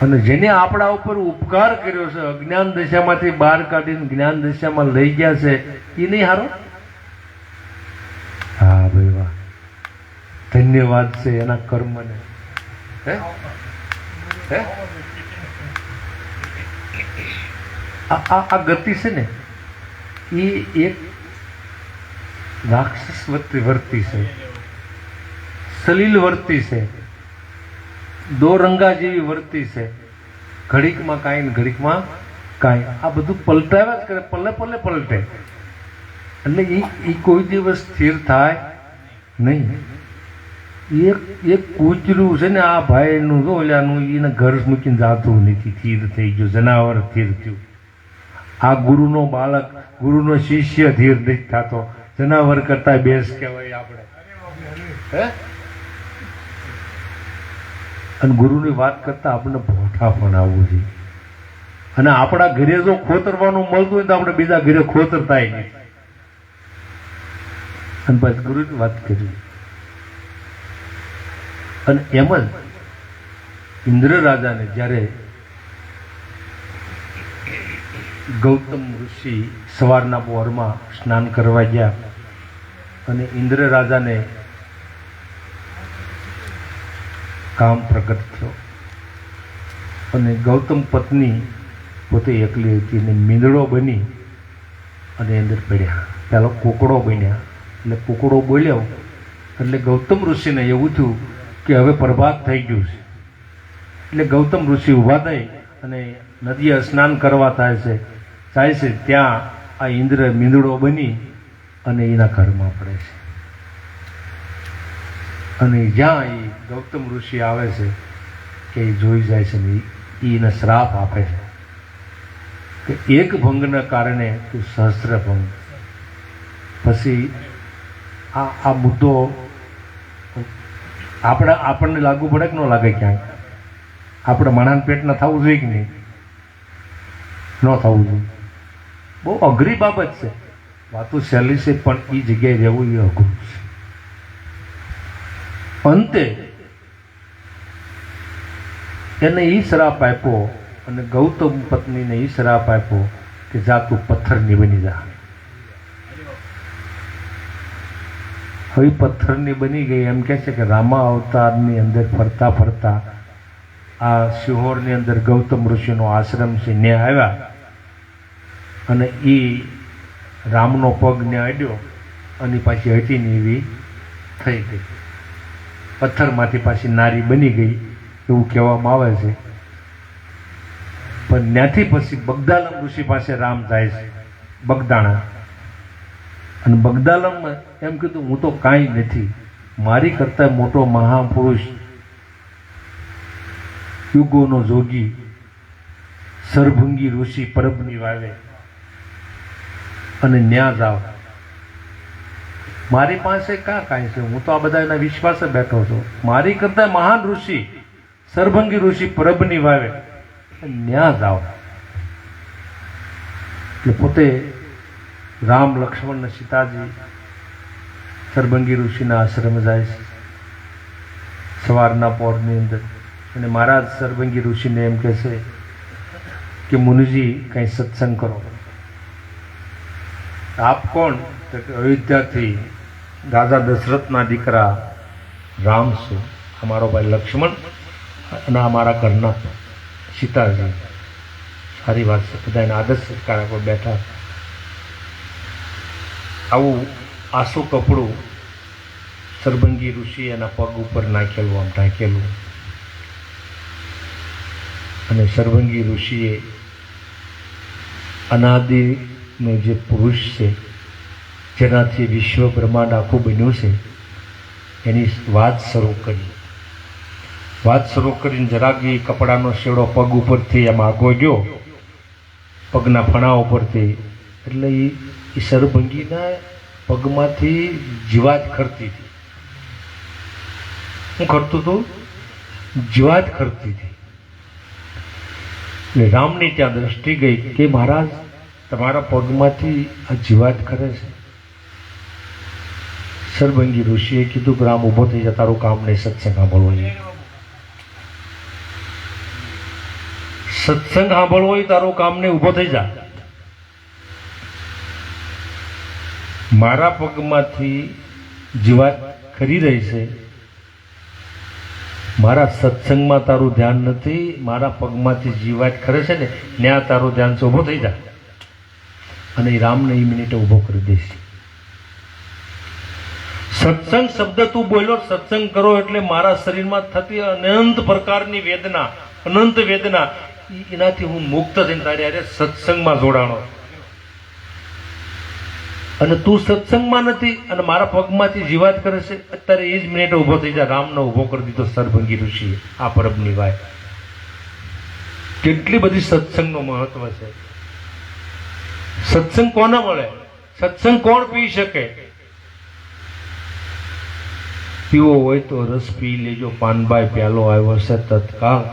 અને જેને આપણા ઉપર ઉપકાર કર્યો છે, અજ્ઞાન દશામાંથી બહાર કાઢીને જ્ઞાન દશામાં લઈ ગયા છે, એ નહીં હારો? હા ભાઈ વાહ, ધન્યવાદ છે એના કર્મને. હે હે આ ગતિ છે ને એ એક રાક્ષસ વર્તી છે, સલીલ વર્તી છે, દો રંગા જેવી વર્તી છે. ઘડીકમાં કાંઈ ને ઘડીકમાં કાંઈ, આ બધું પલટાવ્યા જ કરે, પલ્લે પલ્લે પલટે. એટલે એ કોઈ દિવસ સ્થિર થાય નહીં. એક કૂતરું છે ને આ ભાઈનું જો ઓલાનું એને ઘર મૂકીને જાતું નથી, સ્થિર થઈ ગયું, જનાવર સ્થિર થયું. આ ગુરુનો બાળક, ગુરુનો શિષ્ય ધીર નથી થતો, જનાવર કરતા બેસ કહેવાય આપણે. હે અને ગુરુની વાત કરતા આપણને ભોઠા પણ આવવું જોઈએ. અને આપણા ઘરે જો ખોતરવાનું મળતું હોય તો આપણે બીજા ઘરે ખોતરતાય નહીં. અને પછી ગુરુની વાત કરી. અને એમ જ ઇન્દ્ર રાજાને જ્યારે ગૌતમ ઋષિ સવારના પહોરમાં સ્નાન કરવા ગયા અને ઇન્દ્ર રાજાને કામ પ્રગટ થયો અને ગૌતમ પત્ની પોતે એકલી હતી અને મીંદડો બની અને અંદર પડ્યા. પેલો કુકડો બન્યા એટલે કુકડો બોલ્યો એટલે ગૌતમ ઋષિને એવું થયું કે હવે પ્રભાત થઈ ગયું છે. એટલે ગૌતમ ઋષિ ઊભા થઈ અને નદીએ સ્નાન કરવા જાય છે. ત્યાં આ ઇન્દ્ર મીંદડો બની અને એના ઘરમાં પડે છે. અને જ્યાં એ ગૌતમ ઋષિ આવે છે કે એ જોઈ જાય છે ને એને શ્રાપ આપે છે કે એક ભંગના કારણે તું સહસ્ત્ર ભંગ. પછી આ મુદ્દો આપણને લાગુ પડે કે ન લાગે? ક્યાંક આપણે માણાના પેટના થવું જોઈએ કે નહીં? ન થવું જોઈએ. બહુ અઘરી બાબત છે. વાતો સહેલી છે પણ એ જગ્યાએ રહેવું એ અઘરું છે. અંતે એને એ શ્રાપ આપ્યો અને ગૌતમ પત્નીને એ શ્રાપ આપ્યો કે જા તું પથ્થરની બની જા. હવે પથ્થરની બની ગઈ. એમ કહે છે કે રામા અવતારની અંદર ફરતા ફરતા આ શિહોરની અંદર ગૌતમ ઋષિનો આશ્રમ છે ને આવ્યા અને એ રામનો પગ ને અડ્યો અને પાછી હટીને એવી થઈ ગઈ. પથ્થરમાંથી પાછી નારી બની ગઈ એવું કહેવામાં આવે છે. પણ ત્યાંથી પછી બગદાલમ ઋષિ પાસે રામ જાય છે, બગદાણા. અને બગદાલમમાં એમ કીધું હું તો કાંઈ નથી, મારી કરતાં મોટો મહાપુરુષ યુગોનો જોગી સરભંગી ઋષિ પરબની વાવે અને ન્યા જાવ. મારી પાસે કાં કાંઈ છે? હું તો આ બધા એના વિશ્વાસે બેઠો છું. મારી કરતાં મહાન ઋષિ સરભંગી ઋષિ પરબની વાવે ન્યા જાવ. એટલે પોતે રામ લક્ષ્મણ ને સીતાજી સરભંગી ઋષિના આશ્રમ જાય છે સવારના પહોરની અંદર. અને મહારાજ સરભંગી ઋષિને એમ કહે છે કે મુનિજી કંઈ સત્સંગ કરો. આપ કોણ? તો કે અયોધ્યાથી રાજા દશરથના દીકરા રામ છું, અમારો ભાઈ લક્ષ્મણ અને અમારા ઘરના સીતાજી. સારી વાત છે. બધા એના આદર્શ સત્કાર પર બેઠા. આવું આસું કપડું સરભંગી ઋષિ એના પગ ઉપર નાખેલું, આમ ઢાંકેલું. અને સરભંગી ઋષિએ અનાદિનો જે પુરુષ છે જેનાથી વિશ્વ બ્રહ્માંડ આખું બન્યું છે એની વાત શરૂ કરી. વાત શરૂ કરીને જરાક એ કપડાનો શેડો પગ ઉપરથી એમ આગો ગયો, પગના ફણા ઉપરથી. એટલે એ સરભંગીના પગમાંથી જીવાત ખરતી હતી. હું ખરતું હતું? જીવાત ખરતી હતી. એટલે રામની ત્યાં દ્રષ્ટિ ગઈ કે મહારાજ તમારા પગમાંથી આ જીવાત ખરે છે. સરભંગી ઋષિએ કીધું કે રામ ઊભો થઈ જા, તારું કામ નહીં, સત્સંગ સાંભળવો જોઈએ. સત્સંગ સાંભળવો હોય તારું કામ નહીં, ઊભો થઈ જા. મારા પગમાંથી જીવાત ખરી રહી છે, મારા સત્સંગમાં તારું ધ્યાન નથી, મારા પગમાંથી જીવાત ખરે છે ને ત્યાં તારું ધ્યાન છે, ઊભો થઈ જા. અને એ રામને એ મિનિટે ઊભો કરી દઈશ. સત્સંગ શબ્દ તું બોલ્યો, સત્સંગ કરો એટલે મારા શરીરમાં થતી અનંત પ્રકારની વેદના, અનંત વેદના, એનાથી હું મુક્ત થઈને તારી હારે સત્સંગમાં જોડાણો. અને તું સત્સંગમાં નથી અને મારા પગમાંથી જીવાત કરે છે, અત્યારે એ જ મિનિટે ઊભો થઈ જા. રામનો ઊભો કરી દીધો સરભંગી ઋષિએ. આ પરબની વાત કેટલી બધી સત્સંગનું મહત્વ છે. સત્સંગ કોને મળે? સત્સંગ કોણ પી શકે? પીવો હોય તો રસ પી લેજો, પાનબાઈ પ્યાલો આવ્યો છે તત્કાળ.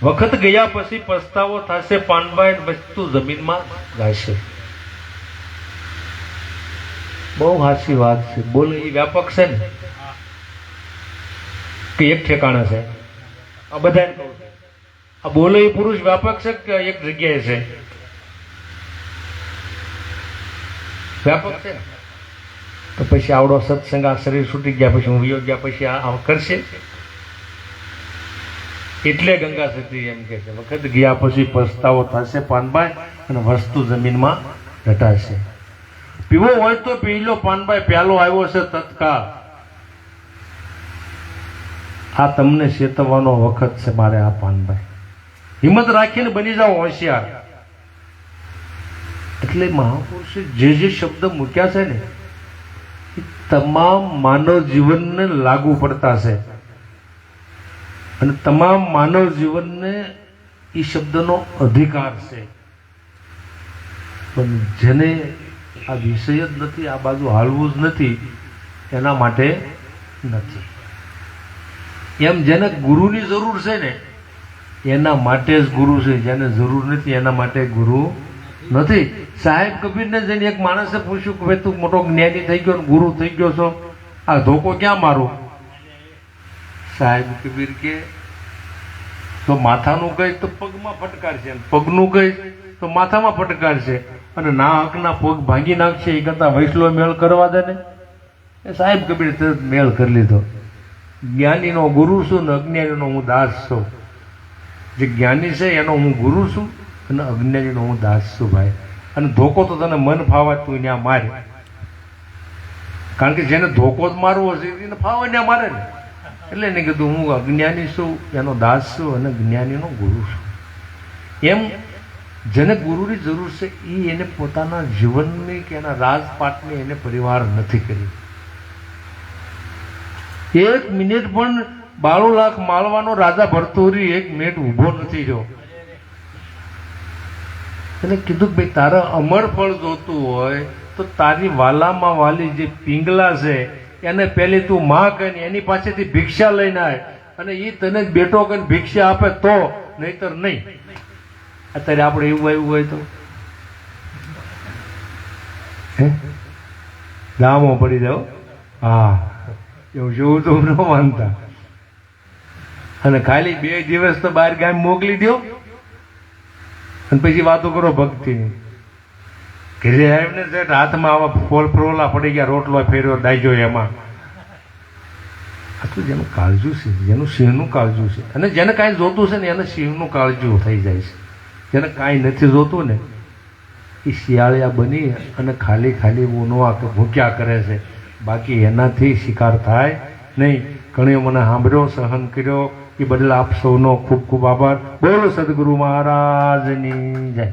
વખત ગયા પછી પસ્તાવો થશે, પાનબાઈ વસ્તુ જમીનમાં ગાશે. બહુ હાચી વાત છે. બોલે એ વ્યાપક છે ને કે એક ઠેકાણે છે? આ બધાને કહું છું, આ બોલે એ પુરુષ વ્યાપક છે કે એક જગ્યાએ છે? વ્યાપક છે ને. તો પછી આવડો સત્સંગ, આ શરીર છૂટી ગયા પછી હું વિયો ગયા પછી આ કરશે? એટલે ગંગા સતી એમ કે છે, વખત ગયા પછી પસ્તાવો થશે પાનભાઈ, અને વસ્તુ જમીનમાં ઘટાશે. પીવો હોય તો પી લો પાનભાઈ, પ્યાલો આવ્યો છે તત્કાળ. આ તમને ચેતવવાનો વખત છે મારે. આ પાનભાઈ હિંમત રાખીને બની જાઓ હોશિયાર. એટલે મહાપુરુષે જે જે શબ્દ મૂક્યા છે ને એ તમામ માનવ જીવનને લાગુ પડતા છે, અને તમામ માનવ જીવનને એ શબ્દનો અધિકાર છે. પણ જેને આ વિષય જ નથી, આ બાજુ હાલવું જ નથી, એના માટે નથી. એમ જેને ગુરુની જરૂર છે ને એના માટે જ ગુરુ છે, જેને જરૂર નથી એના માટે ગુરુ નથી. સાહેબ કબીરને જઈને એક માણસે પૂછ્યું કે ભાઈ તું મોટો જ્ઞાની થઈ ગયો, ગુરુ થઈ ગયો છો, આ ધોકો ક્યાં મારું? સાહેબ કબીર કે તો માથાનું કહીશ તો પગમાં ફટકારશે, પગનું કહીશ તો માથામાં ફટકારશે, અને ના હકના પગ ભાંગી નાખશે. એ કરતા વૈસલો મેળ કરવા દે ને. એ સાહેબ કબીર તરત મેળ કરી લીધો. જ્ઞાનીનો ગુરુ છું ને અજ્ઞાનીનો હું દાસ છું. જે જ્ઞાની છે એનો હું ગુરુ છું અને અજ્ઞાનીનો હું દાસ છું ભાઈ. અને ધોકો તો તને મન ફાવે તું ત્યાં મારે, કારણ કે જેને ધોકો જ મારવો છે એને ફાવે ત્યાં મારે ને. એટલે એને કીધું હું અજ્ઞાની છું, એનો દાસ છું અને જ્ઞાનીનો ગુરુ છું. એમ જેને ગુરુની જરૂર છે એ એને પોતાના જીવનની કે એના રાજપાટની એને પરિવાર નથી કરી. એક મિનિટ પણ 92 લાખ માળવાનો રાજા ભરતુરી એક મિનિટ ઊભો નથી જો. એને કીધું ભાઈ તારે અમર ફળ જોતું હોય તો તારી વાલામાં વાલી જે પિંગલા છે એને પહેલી તું માં કહીને એની પાસેથી ભિક્ષા લઈને આય, અને એ તને બેટો કહીને ભિક્ષા આપે તો, નહીતર નહીં. અત્યારે આપણે એવું આવ્યું હોય તો ગામો પડી જાઓ. હા, એવું જેવું તો ન માનતા. અને ખાલી 2 દિવસ તો બહાર ગામ મોકલી દો અને પછી વાતો કરો ભક્તિની. ઘરે આવીને સેટ હાથમાં આવા ફોલ ફ્રોલા પડી ગયા, રોટલો ફેર્યો દાઈજો એમાં. આ તો જેનું કાળજું છે, જેનું સિંહનું કાળજું છે, અને જેને કાંઈ જોતું છે ને એને સિંહનું કાળજું થઈ જાય છે. જેને કાંઈ નથી જોતું ને એ શિયાળિયા બની અને ખાલી ખાલી ઊનવા કે ભૂખ્યા કરે છે, બાકી એનાથી શિકાર થાય નહીં. ઘણી મને સાંભળ્યો, સહન કર્યો, એ બદલ આપ સૌનો ખૂબ ખૂબ આભાર. બોલો સદગુરુ મહારાજની જય.